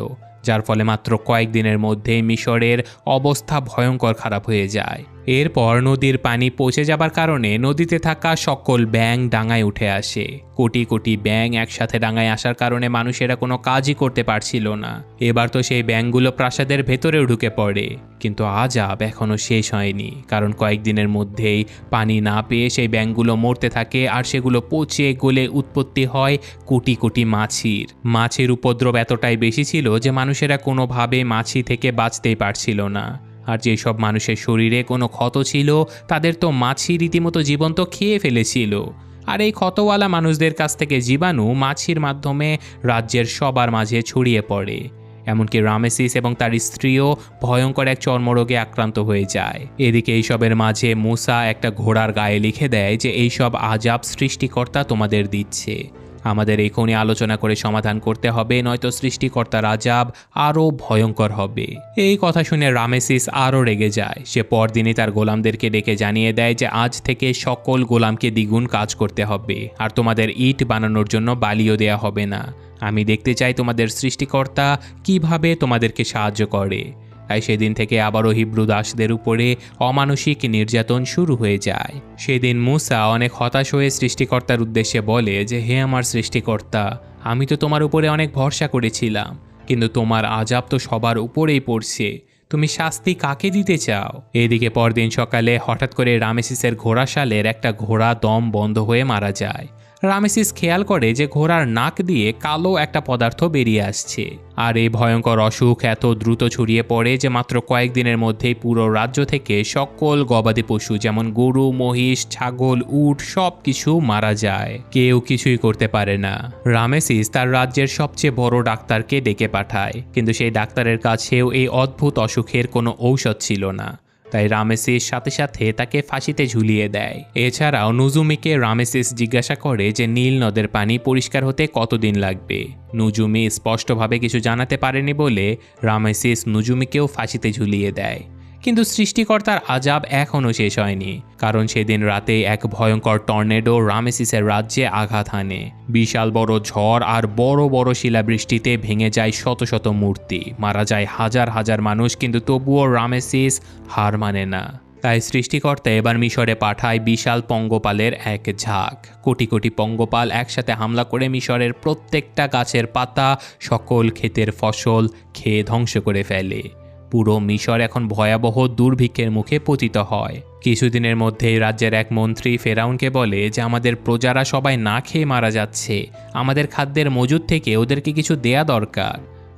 যার ফলে মাত্র কয়েকদিনের মধ্যে মিশরের অবস্থা ভয়ঙ্কর খারাপ হয়ে যায়। এরপর নদীর পানি পচে যাবার কারণে নদীতে থাকা সকল ব্যাঙ ডাঙায় উঠে আসে। কোটি কোটি ব্যাঙ একসাথে ডাঙায় আসার কারণে মানুষেরা কোনো কাজই করতে পারছিল না। এবার তো সেই ব্যাঙগুলো প্রাসাদের ভেতরেও ঢুকে পড়ে। কিন্তু আজাব এখনও শেষ হয়নি, কারণ কয়েকদিনের মধ্যেই পানি না পেয়ে সেই ব্যাঙগুলো মরতে থাকে, আর সেগুলো পচে গলে উৎপত্তি হয় কোটি কোটি মাছির। মাছির উপদ্রব এতটাই বেশি ছিল যে মানুষেরা কোনোভাবে মাছি থেকে বাঁচতেই পারছিল না। আর যেসব মানুষের শরীরে কোনো ক্ষত ছিল তাদের তো মাছি রীতিমতো জীবন্ত খেয়ে ফেলেছিল। আর এই ক্ষতওয়ালা মানুষদের কাছ থেকে জীবাণু মাছির মাধ্যমে রাজ্যের সবার মাঝে ছড়িয়ে পড়ে। এমনকি রামেসিস এবং তার স্ত্রীও ভয়ঙ্কর এক চর্মরোগে আক্রান্ত হয়ে যায়। এদিকে এইসবের মাঝে মুসা একটা ঘোড়ার গায়ে লিখে দেয় যে এইসব আজাব সৃষ্টিকর্তা তোমাদের দিচ্ছে, আমাদের এখনই আলোচনা করে সমাধান করতে হবে, নয়তো সৃষ্টিকর্তার আজাব আরও ভয়ঙ্কর হবে। এই কথা শুনে রামেসিস আরও রেগে যায়। সে পরদিনই তার গোলামদেরকে ডেকে জানিয়ে দেয় যে আজ থেকে সকল গোলামকে দ্বিগুণ কাজ করতে হবে, আর তোমাদের ইট বানানোর জন্য বালিও দেয়া হবে না। আমি দেখতে চাই তোমাদের সৃষ্টিকর্তা কিভাবে তোমাদেরকে সাহায্য করে। তাই সেদিন থেকে আবারও হিব্রু দাসদের উপরে অমানসিক নির্যাতন শুরু হয়ে যায়। সেদিন মুসা অনেক হতাশ হয়ে সৃষ্টিকর্তার উদ্দেশ্যে বলে যে হে আমার সৃষ্টিকর্তা, আমি তো তোমার উপরে অনেক ভরসা করেছিলাম, কিন্তু তোমার আযাব তো সবার উপরেই পড়ছে, তুমি শাস্তি কাকে দিতে চাও? এদিকে পরদিন সকালে হঠাৎ করে রামেসিসের ঘোড়াশালের একটা ঘোড়া দম বন্ধ হয়ে মারা যায়। রামেসিস খেয়াল করে যে ঘোড়ার নাক দিয়ে কালো একটা পদার্থ বেরিয়ে আসছে, আর এই ভয়ঙ্কর অসুখ এত দ্রুত ছড়িয়ে পড়ে যে মাত্র কয়েকদিনের মধ্যেই পুরো রাজ্য থেকে সকল গবাদি পশু যেমন গরু, মহিষ, ছাগল, উট সব কিছু মারা যায়। কেউ কিছুই করতে পারে না। রামেসিস তার রাজ্যের সবচেয়ে বড় ডাক্তারকে ডেকে পাঠায়, কিন্তু সেই ডাক্তারের কাছেও এই অদ্ভুত অসুখের কোনো ঔষধ ছিল না। তাই রামেসিস সাথে সাথে তাকে ফাঁসিতে ঝুলিয়ে দেয়। এছাড়াও নুজুমিকে রামেসিস জিজ্ঞাসা করে যে নীল নদের পানি পরিষ্কার হতে কতদিন লাগবে। নুজুমি স্পষ্টভাবে কিছু জানাতে পারেনি বলে রামেসিস নুজুমিকেও ফাঁসিতে ঝুলিয়ে দেয়। কিন্তু সৃষ্টিকর্তার আযাব এখনও শেষ হয়নি, কারণ সেদিন রাতে এক ভয়ঙ্কর টর্নেডো রামেসিসের রাজ্যে আঘাত হানে। বিশাল বড় ঝড় আর বড় বড় শিলাবৃষ্টিতে ভেঙে যায় শত শত মূর্তি, মারা যায় হাজার হাজার মানুষ, কিন্তু তবুও রামেসিস হার মানে না। তাই সৃষ্টিকর্তা এবার মিশরে পাঠায় বিশাল পঙ্গপালের এক ঝাঁক। কোটি কোটি পঙ্গপাল একসাথে হামলা করে মিশরের প্রত্যেকটা গাছের পাতা, সকল ক্ষেতের ফসল খেয়ে ধ্বংস করে ফেলে। পুরো মিশর এখন ভয়াবহ দুর্ভিক্ষের মুখে পতিত হয়। কিছুদিনের মধ্যেই রাজ্যের এক মন্ত্রী ফেরাউনকে বলে যে আমাদের প্রজারা সবাই না খেয়ে মারা যাচ্ছে, আমাদের খাদ্যের মজুদ থেকে ওদেরকে কিছু দেয়া দরকার।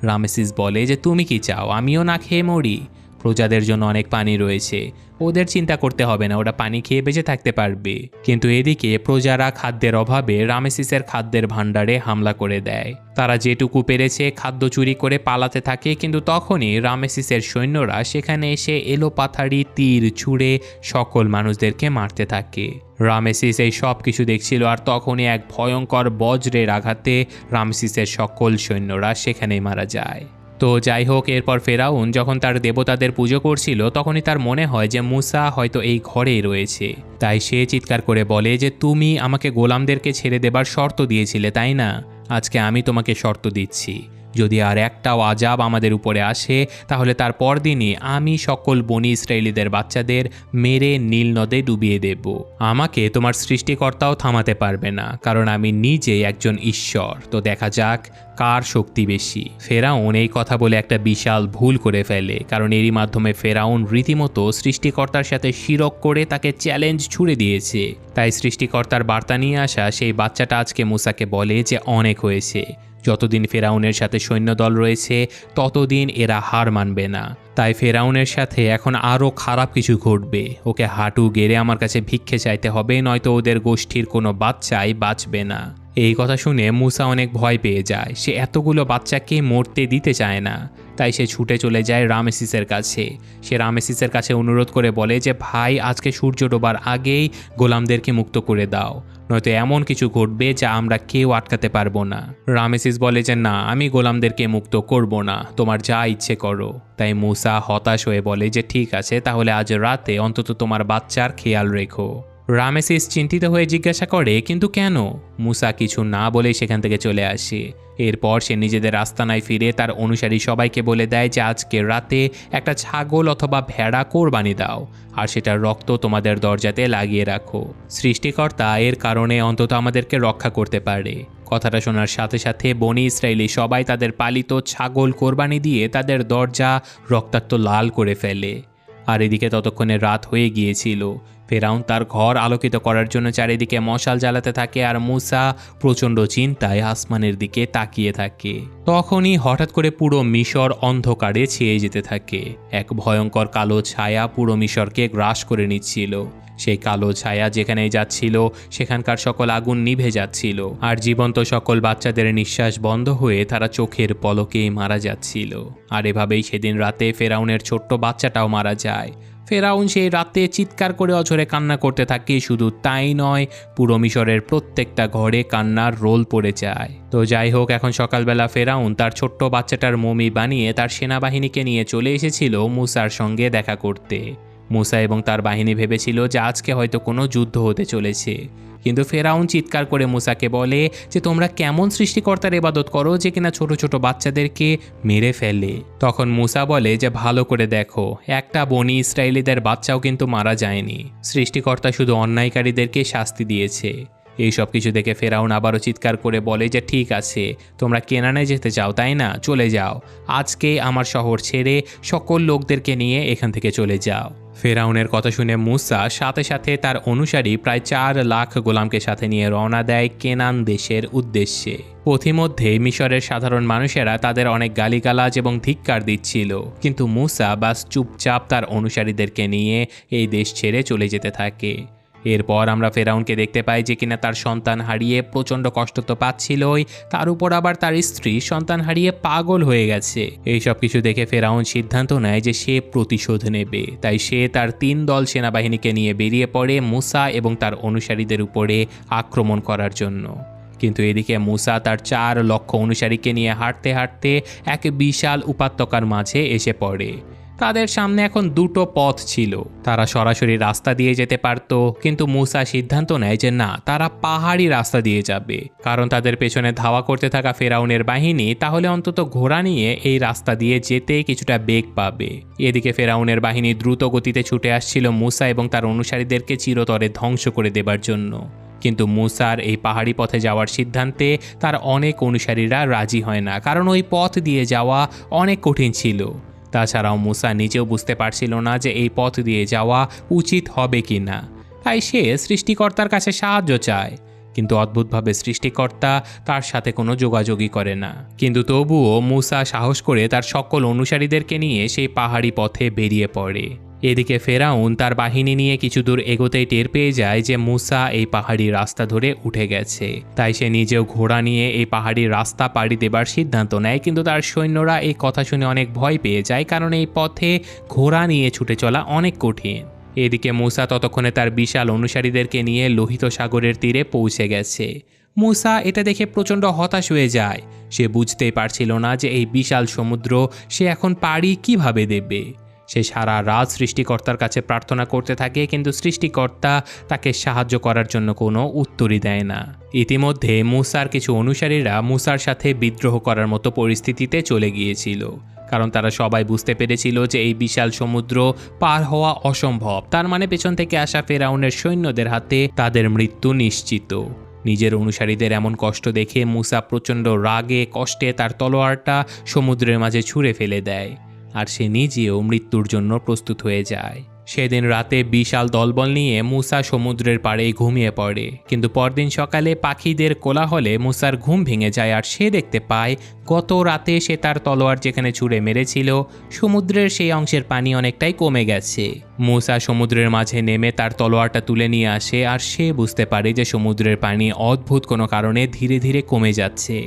রামেসিস বলে যে তুমি কি চাও আমিও না খেয়ে মরি? প্রজাদের জন্য অনেক পানি রয়েছে, ওদের চিন্তা করতে হবে না, ওরা পানি খেয়ে বেঁচে থাকতে পারবে। কিন্তু এদিকে প্রজারা খাদ্যের অভাবে রামেসিসের খাদ্যের ভাণ্ডারে হামলা করে দেয়। তারা যেটুকু পেরেছে খাদ্য চুরি করে পালাতে থাকে, কিন্তু তখনই রামেসিসের সৈন্যরা সেখানে এসে এলোপাথারি তীর ছুঁড়ে সকল মানুষদেরকে মারতে থাকে। রামেসিস এই সব কিছু দেখছিল, আর তখনই এক ভয়ঙ্কর বজ্রের আঘাতে রামেসিসের সকল সৈন্যরা সেখানেই মারা যায়। তো যাই হোক, এরপর ফেরাউন যখন তার দেবতাদের পুজো করছিল তখনই তার মনে হয় যে মুসা হয়তো এই ঘরেই রয়েছে। তাই সে চিৎকার করে বলে যে তুমি আমাকে গোলামদেরকে ছেড়ে দেবার শর্ত দিয়েছিলে, তাই না? আজকে আমি তোমাকে শর্ত দিচ্ছি, যদি আর একটাও আযাব আমাদের উপরে আসে তাহলে তার পরদিনই আমি সকল বনি ইসরায়েলিদের বাচ্চাদের মেরে নীল নদে ডুবিয়ে দেব। আমাকে তোমার সৃষ্টিকর্তাও থামাতে পারবে না, কারণ আমি নিজেই একজন ঈশ্বর। তো দেখা যাক কার শক্তি বেশি। ফেরাউন এই কথা বলে একটা বিশাল ভুল করে ফেলে, কারণ এরই মাধ্যমে ফেরাউন রীতিমতো সৃষ্টিকর্তার সাথে শিরক করে তাকে চ্যালেঞ্জ ছুড়ে দিয়েছে। তাই সৃষ্টিকর্তার বার্তা নিয়ে আসা সেই বাচ্চাটা আজকে মুসাকে বলে যে অনেক হয়েছে, যতদিন ফেরাউনের সাথে সৈন্যদল রয়েছে ততদিন এরা হার মানবে না। তাই ফেরাউনের সাথে এখন আরও খারাপ কিছু ঘটবে, ওকে হাঁটু গেড়ে আমার কাছে ভিক্ষে চাইতে হবে, নয়তো ওদের গোষ্ঠীর কোনো বাচ্চাই বাঁচবে না। এই কথা শুনে মুসা অনেক ভয় পেয়ে যায়। সে এতগুলো বাচ্চাকে মরতে দিতে চায় না, তাই সে ছুটে চলে যায় রামেসিসের কাছে। সে রামেসিসের কাছে অনুরোধ করে বলে যে ভাই, আজকে সূর্য ডোবার আগেই গোলামদেরকে মুক্ত করে দাও, নয়তো এমন কিছু ঘটবে যা আমরা কেউ আটকাতে পারবো না। রামেসিস বলে যে না, আমি গোলামদেরকে মুক্ত করব না, তোমার যা ইচ্ছে করো। তাই মুসা হতাশ হয়ে বলে যে ঠিক আছে, তাহলে আজ রাতে অন্তত তোমার বাচ্চার খেয়াল রেখো। রামেসিস চিন্তিত হয়ে জিজ্ঞাসা করে কিন্তু কেন? মুসা কিছু না বলেই সেখান থেকে চলে আসে। এরপর সে নিজেদের আস্তানায় ফিরে তার অনুসারী সবাইকে বলে দেয় যে আজকে রাতে একটা ছাগল অথবা ভেড়া কোরবানি দাও, আর সেটার রক্ত তোমাদের দরজাতে লাগিয়ে রাখো। সৃষ্টিকর্তা এর কারণে অন্তত আমাদেরকে রক্ষা করতে পারে। কথাটা শোনার সাথে সাথে বনি ইসরায়েলি সবাই তাদের পালিত ছাগল কোরবানি দিয়ে তাদের দরজা রক্তাক্ত লাল করে ফেলে। আর এদিকে ততক্ষণে রাত হয়ে গিয়েছিল। ফেরাউন তার ঘর আলোকিত করার জন্য চারিদিকে মশাল জ্বালাতে থাকে, আর মুসা প্রচণ্ড চিন্তায় আসমানের দিকে তাকিয়ে থাকে। তখনই হঠাৎ করে পুরো মিশর অন্ধকারে ছেয়ে যেতে থাকে। এক ভয়ঙ্কর কালো ছায়া পুরো মিশরকে গ্রাস করে নিচ্ছিল। সেই কালো ছায়া যেখানেই যাচ্ছিল সেখানকার সকল আগুন নিভে যাচ্ছিল, আর জীবন্ত সকল বাচ্চাদের নিঃশ্বাস বন্ধ হয়ে তারা চোখের পলকেই মারা যাচ্ছিল। আর এভাবেই সেদিন রাতে ফেরাউনের ছোট্ট বাচ্চাটাও মারা যায়। ফেরাউন সেই রাতে চিৎকার করে অঝরে কান্না করতে থাকে। শুধু তাই নয়, পুরো মিশরের প্রত্যেকটা ঘরে কান্নার রোল পড়ে যায়। তো যাই হোক, এখন সকালবেলা ফেরাউন তার ছোট্ট বাচ্চাটার মমি বানিয়ে তার সেনাবাহিনীকে নিয়ে চলে এসেছিল মুসার সঙ্গে দেখা করতে। মুসা এবং তার বাহিনী ভেবেছিল যে আজকে হয়তো কোনো যুদ্ধ হতে চলেছে, কিন্তু ফেরাউন চিৎকার করে মুসাকে বলে যে তোমরা কেমন সৃষ্টিকর্তার ইবাদত করো যে কিনা ছোট ছোট বাচ্চাদেরকে মেরে ফেলে। তখন মুসা বলে যে ভালো করে দেখো, একটা বনি ইসরায়েলিদের বাচ্চাও কিন্তু মারা যায়নি। সৃষ্টিকর্তা শুধু অন্যায়কারীদেরকে শাস্তি দিয়েছে। এই সব কিছু দেখে ফেরাউন আবারও চিৎকার করে বলে যে ঠিক আছে, তোমরা কেনানে যেতে চাও তাই না, চলে যাও, আজকে আমার শহর ছেড়ে সকল লোকদেরকে নিয়ে এখান থেকে চলে যাও। ফেরাউনের কথা শুনে মূসা সাথে সাথে তার অনুসারী প্রায় 4 লাখ গোলামকে সাথে নিয়ে রওনা দেয় কেনান দেশের উদ্দেশ্যে। পথিমধ্যে মিশরের সাধারণ মানুষেরা তাদের অনেক গালিগালাজ এবং ধিক্কার দিচ্ছিল, কিন্তু মূসা বাস চুপচাপ তার অনুসারীদেরকে নিয়ে এই দেশ ছেড়ে চলে যেতে থাকে। এরপর আমরা ফেরাউনকে দেখতে পাই যে কিনা তার সন্তান হারিয়ে প্রচণ্ড কষ্ট তো পাচ্ছিলই, তার উপর আবার তার স্ত্রী সন্তান হারিয়ে পাগল হয়ে গেছে। এই সব কিছু দেখে ফেরাউন সিদ্ধান্ত নেয় যে সে প্রতিশোধ নেবে। তাই সে তার 3 দল সেনাবাহিনীকে নিয়ে বেরিয়ে পড়ে মূসা এবং তার অনুসারীদের উপরে আক্রমণ করার জন্য। কিন্তু এদিকে মূসা তার 4 লক্ষ অনুসারীকে নিয়ে হাঁটতে হাঁটতে এক বিশাল উপত্যকার মাঝে এসে পড়ে। তাদের সামনে এখন 2টো পথ ছিল, তারা সরাসরি রাস্তা দিয়ে যেতে পারত, কিন্তু মূসা সিদ্ধান্ত নেয় যে না, তারা পাহাড়ি রাস্তা দিয়ে যাবে, কারণ তাদের পেছনে ধাওয়া করতে থাকা ফেরাউনের বাহিনী তাহলে অন্তত ঘোড়া নিয়ে এই রাস্তা দিয়ে যেতে কিছুটা বেগ পাবে। এদিকে ফেরাউনের বাহিনী দ্রুত গতিতে ছুটে আসছিল মূসা এবং তার অনুসারীদেরকে চিরতরে ধ্বংস করে দেবার জন্য। কিন্তু মূসার এই পাহাড়ি পথে যাওয়ার সিদ্ধান্তে তার অনেক অনুসারীরা রাজি হয় না, কারণ ওই পথ দিয়ে যাওয়া অনেক কঠিন ছিল। তাছাড়াও মূসা নিজেও বুঝতে পারছিল না যে এই পথ দিয়ে যাওয়া উচিত হবে কি না। তাই সে সৃষ্টিকর্তার কাছে সাহায্য চায়, কিন্তু অদ্ভুতভাবে সৃষ্টিকর্তা তার সাথে কোনো যোগাযোগই করে না। কিন্তু তবুও মূসা সাহস করে তার সকল অনুসারীদেরকে নিয়ে সেই পাহাড়ি পথে বেরিয়ে পড়ে। এদিকে ফেরাউন তার বাহিনী নিয়ে কিছু দূর এগোতেই টের পেয়ে যায় যে মূসা এই পাহাড়ি রাস্তা ধরে উঠে গেছে। তাই সে নিজেও ঘোড়া নিয়ে এই পাহাড়ি রাস্তা পাড়ি দেবার সিদ্ধান্ত নেয়, কিন্তু তার সৈন্যরা এই কথা শুনে অনেক ভয় পেয়ে যায়, কারণ এই পথে ঘোড়া নিয়ে ছুটে চলা অনেক কঠিন। এদিকে মূসা ততক্ষণে তার বিশাল অনুসারীদেরকে নিয়ে লোহিত সাগরের তীরে পৌঁছে গেছে। মূসা এটা দেখে প্রচণ্ড হতাশ হয়ে যায়। সে বুঝতেই পারছিল না যে এই বিশাল সমুদ্র সে এখন পাড়ি কিভাবে দেবে। সে সারা রাত সৃষ্টিকর্তার কাছে প্রার্থনা করতে থাকে, কিন্তু সৃষ্টিকর্তা তাকে সাহায্য করার জন্য কোনো উত্তরই দেয় না। ইতিমধ্যে মূসার কিছু অনুসারীরা মূসার সাথে বিদ্রোহ করার মতো পরিস্থিতিতে চলে গিয়েছিল, কারণ তারা সবাই বুঝতে পেরেছিল যে এই বিশাল সমুদ্র পার হওয়া অসম্ভব। তার মানে পেছন থেকে আসা ফেরাউনের সৈন্যদের হাতে তাদের মৃত্যু নিশ্চিত। নিজের অনুসারীদের এমন কষ্ট দেখে মূসা প্রচণ্ড রাগে কষ্টে তার তলোয়ারটা সমুদ্রের মাঝে ছুঁড়ে ফেলে দেয়, আর সে নিজেও মৃত্যুর জন্য প্রস্তুত হয়ে যায়। সেদিন রাতে বিশাল দলবল নিয়ে মূসা সমুদ্রের পাড়ে ঘুমিয়ে পড়ে, কিন্তু পরদিন সকালে পাখিদের কোলাহলে মূসার ঘুম ভেঙে যায়, আর সে দেখতে পায় গত রাতে সে তার তলোয়ার যেখানে ছুঁড়ে মেরেছিল সমুদ্রের সেই অংশের পানি অনেকটাই কমে গেছে। মূসা সমুদ্রের মাঝে নেমে তার তলোয়ারটা তুলে নিয়ে আসে, আর সে বুঝতে পারে যে সমুদ্রের পানি অদ্ভুত কোনো কারণে ধীরে ধীরে কমে যাচ্ছে।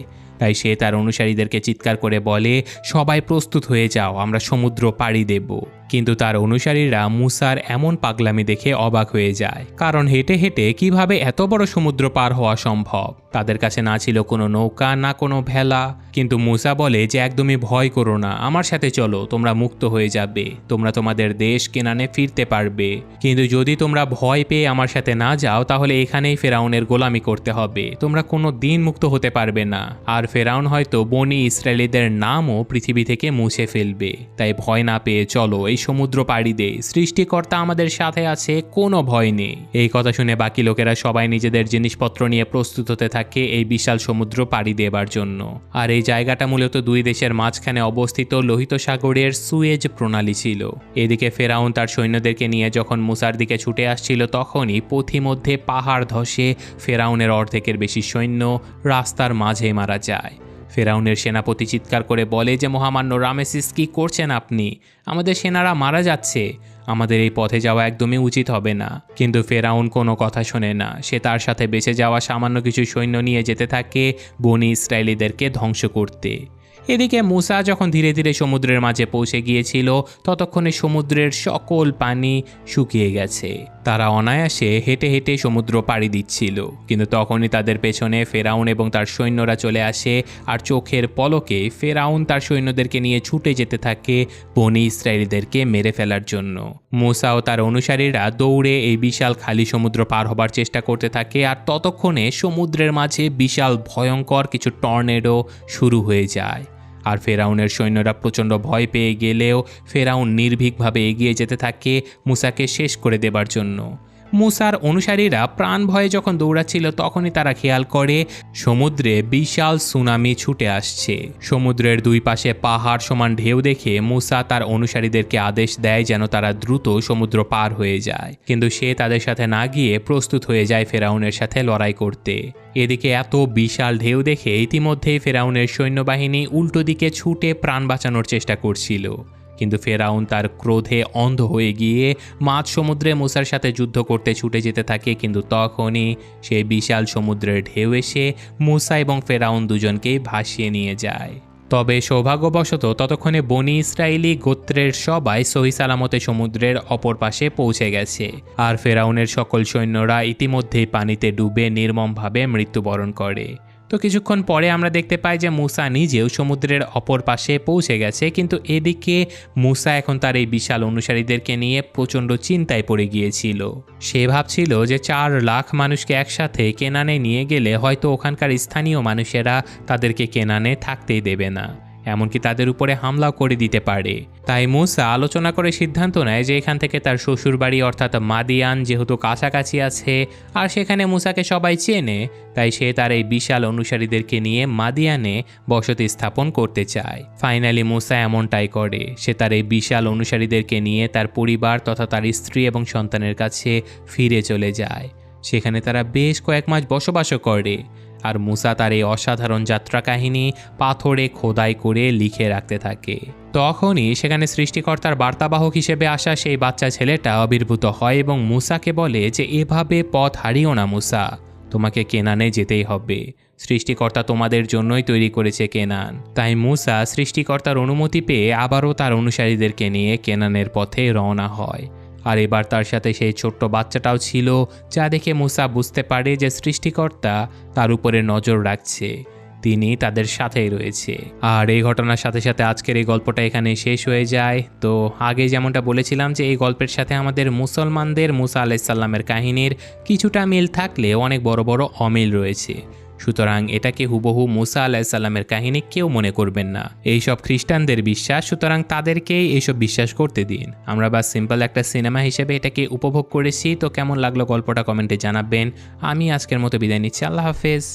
তাই সে তার অনুসারীদেরকে চিৎকার করে বলে, সবাই প্রস্তুত হয়ে যাও, আমরা সমুদ্র পাড়ি দেব। কিন্তু তার অনুসারীরা মূসার এমন পাগলামি দেখে অবাক হয়ে যায়, কারণ হেঁটে হেঁটে কিভাবে এত বড় সমুদ্র পার হওয়া সম্ভব। তাদের কাছে না ছিল কোনো নৌকা, না কোনো ভেলা। কিন্তু মূসা বলে যে একদমই ভয় করো না, আমার সাথে চলো, তোমরা মুক্ত হয়ে যাবে, তোমরা তোমাদের দেশ কেনানে ফিরতে পারবে। কিন্তু যদি তোমরা ভয় পেয়ে আমার সাথে না যাও তাহলে এখানেই ফেরাউনের গোলামি করতে হবে, তোমরা কোনো দিন মুক্ত হতে পারবে না। আর ফেরাউন হয়তো বনি ইসরায়েলিদের নামও পৃথিবী থেকে মুছে ফেলবে। তাই ভয় না পেয়ে চলো, এই সমুদ্র পাড়ি দে, সৃষ্টিকর্তা আমাদের সাথে আছে, কোনো ভয় নেই। এই কথা শুনে বাকি লোকেরা সবাই নিজেদের জিনিসপত্র নিয়ে প্রস্তুত হতে থাকে এই বিশাল সমুদ্র পাড়ি দেবার জন্য। আর এই জায়গাটা মূলত 2 দেশের মাঝখানে অবস্থিত লোহিত সাগরের সুয়েজ প্রণালী ছিল। এদিকে ফেরাউন তার সৈন্যদেরকে নিয়ে যখন মূসার দিকে ছুটে আসছিল তখনই পথিমধ্যে পাহাড় ধসে ফেরাউনের অর্ধেকের বেশি সৈন্য রাস্তার মাঝে মারা যায়। ফেরাউনের সেনাপতি চিৎকার করে বলে যে মহামান্য রামেসিস, কি করছেন আপনি? আমাদের সেনারা মারা যাচ্ছে, আমাদের এই পথে যাওয়া একদমই উচিত হবে না। কিন্তু ফেরাউন কোনো কথা শোনে না। সে তার সাথে বেঁচে যাওয়া সামান্য কিছু সৈন্য নিয়ে যেতে থাকে বনি ইসরায়েলিদেরকে ধ্বংস করতে। এদিকে মূসা যখন ধীরে ধীরে সমুদ্রের মাঝে পৌঁছে গিয়েছিল ততক্ষণে সমুদ্রের সকল পানি শুকিয়ে গেছে। তারা অনায়াসে হেঁটে হেঁটে সমুদ্র পাড়ি দিচ্ছিল, কিন্তু তখনই তাদের পেছনে ফেরাউন এবং তার সৈন্যরা চলে আসে, আর চোখের পলকে ফেরাউন তার সৈন্যদেরকে নিয়ে ছুটে যেতে থাকে বনি ইসরায়েলিদেরকে মেরে ফেলার জন্য। মূসা ও তার অনুসারীরা দৌড়ে এই বিশাল খালি সমুদ্র পার হবার চেষ্টা করতে থাকে, আর ততক্ষণে সমুদ্রের মাঝে বিশাল ভয়ঙ্কর কিছু টর্নেডো শুরু হয়ে যায়। আর ফেরাউনের সৈন্যরা প্রচণ্ড ভয় পেয়ে গেলেও ফেরাউন নির্ভীকভাবে এগিয়ে যেতে থাকে মূসাকে শেষ করে দেবার জন্য। মুসার অনুসারীরা প্রাণ ভয়ে যখন দৌড়াচ্ছিল তখনই তারা খেয়াল করে সমুদ্রে বিশাল সুনামি ছুটে আসছে। সমুদ্রের দুই পাশে পাহাড় সমান ঢেউ দেখে মুসা তার অনুসারীদেরকে আদেশ দেয় যেন তারা দ্রুত সমুদ্র পার হয়ে যায়, কিন্তু সে তাদের সাথে না গিয়ে প্রস্তুত হয়ে যায় ফেরাউনের সাথে লড়াই করতে। এদিকে এত বিশাল ঢেউ দেখে ইতিমধ্যেই ফেরাউনের সৈন্যবাহিনী উল্টো দিকে ছুটে প্রাণ বাঁচানোর চেষ্টা করছিল, কিন্তু ফেরাউন তার ক্রোধে অন্ধ হয়ে গিয়ে মাঝ সমুদ্রে মুসার সাথে যুদ্ধ করতে ছুটে যেতে থাকে। কিন্তু তখনই সেই বিশাল সমুদ্রের ঢেউ এসে মুসা এবং ফেরাউন দুজনকেই ভাসিয়ে নিয়ে যায়। তবে সৌভাগ্যবশত ততক্ষণে বনি ইসরায়েলি গোত্রের সবাই সহি সালামতে সমুদ্রের অপর পাশে পৌঁছে গেছে, আর ফেরাউনের সকল সৈন্যরা ইতিমধ্যেই পানিতে ডুবে নির্মমভাবে মৃত্যুবরণ করে। তো কিছুক্ষণ পরে আমরা দেখতে পাই যে মুসা নিজেও সমুদ্রের অপর পাশে পৌঁছে গেছে, কিন্তু এদিকে মুসা এখন তার এই বিশাল অনুসারীদেরকে নিয়ে প্রচণ্ড চিন্তায় পড়ে গিয়েছিল। সে ভাবছিল যে 4 লাখ মানুষকে একসাথে কেনানে নিয়ে গেলে হয়তো ওখানকার স্থানীয় মানুষেরা তাদেরকে কেনানে থাকতেই দেবে না, এমনকি তাদের উপরে হামলাও করে দিতে পারে। তাই মুসা আলোচনা করে সিদ্ধান্ত নেয় যে এখান থেকে তার শ্বশুরবাড়ি অর্থাৎ মাদিয়ান যেহেতু কাছাকাছি আছে আর সেখানে মুসাকে সবাই চেনে, তাই সে তার এই বিশাল অনুসারীদেরকে নিয়ে মাদিয়ানে বসতি স্থাপন করতে চায়। ফাইনালি মুসা এমনটাই করে। সে তার এই বিশাল অনুসারীদেরকে নিয়ে তার পরিবার তথা তার স্ত্রী এবং সন্তানের কাছে ফিরে চলে যায়। সেখানে তারা বেশ কয়েক মাস বসবাসও করে। আর মুসা তার এই অসাধারণ যাত্রা কাহিনী পাথরে খোদাই করে লিখে রাখতে থাকে। তখনই সেখানে সৃষ্টিকর্তার বার্তাবাহক হিসেবে আসা সেই বাচ্চা ছেলেটা আবির্ভূত হয় এবং মুসাকে বলে যে এভাবে পথ হারিও না মুসা, তোমাকে কেনানে যেতেই হবে। সৃষ্টিকর্তা তোমাদের জন্যই তৈরি করেছে কেনান। তাই মুসা সৃষ্টিকর্তার অনুমতি পেয়ে আবারও তার অনুসারীদেরকে নিয়ে কেনানের পথে রওনা হয়। আর এবার তার সাথে সেই ছোট্ট বাচ্চাটাও ছিল, যা দেখে মুসা বুঝতে পারে যে সৃষ্টিকর্তা তার উপরে নজর রাখছে, তিনি তাদের সাথেই রয়েছে। আর এই ঘটনার সাথে সাথে আজকের এই গল্পটা এখানে শেষ হয়ে যায়। তো আগে যেমনটা বলেছিলাম যে এই গল্পের সাথে আমাদের মুসলমানদের মুসা আলাইসাল্লামের কাহিনীর কিছুটা মিল থাকলেও অনেক বড় বড় অমিল রয়েছে। সুতরাং এটাকে হুবহু মুসা আলাইসাল্লামের কাহিনী কেউ মনে করবেন না, এইসব খ্রিস্টানদের বিশ্বাস, সুতরাং তাদেরকেই এইসব বিশ্বাস করতে দিন। আমরা বাস সিম্পল একটা সিনেমা হিসেবে এটাকে উপভোগ করেছি। তো কেমন লাগলো গল্পটা কমেন্টে জানাবেন। আমি আজকের মতো বিদায় নিচ্ছি। আল্লাহ হাফেজ।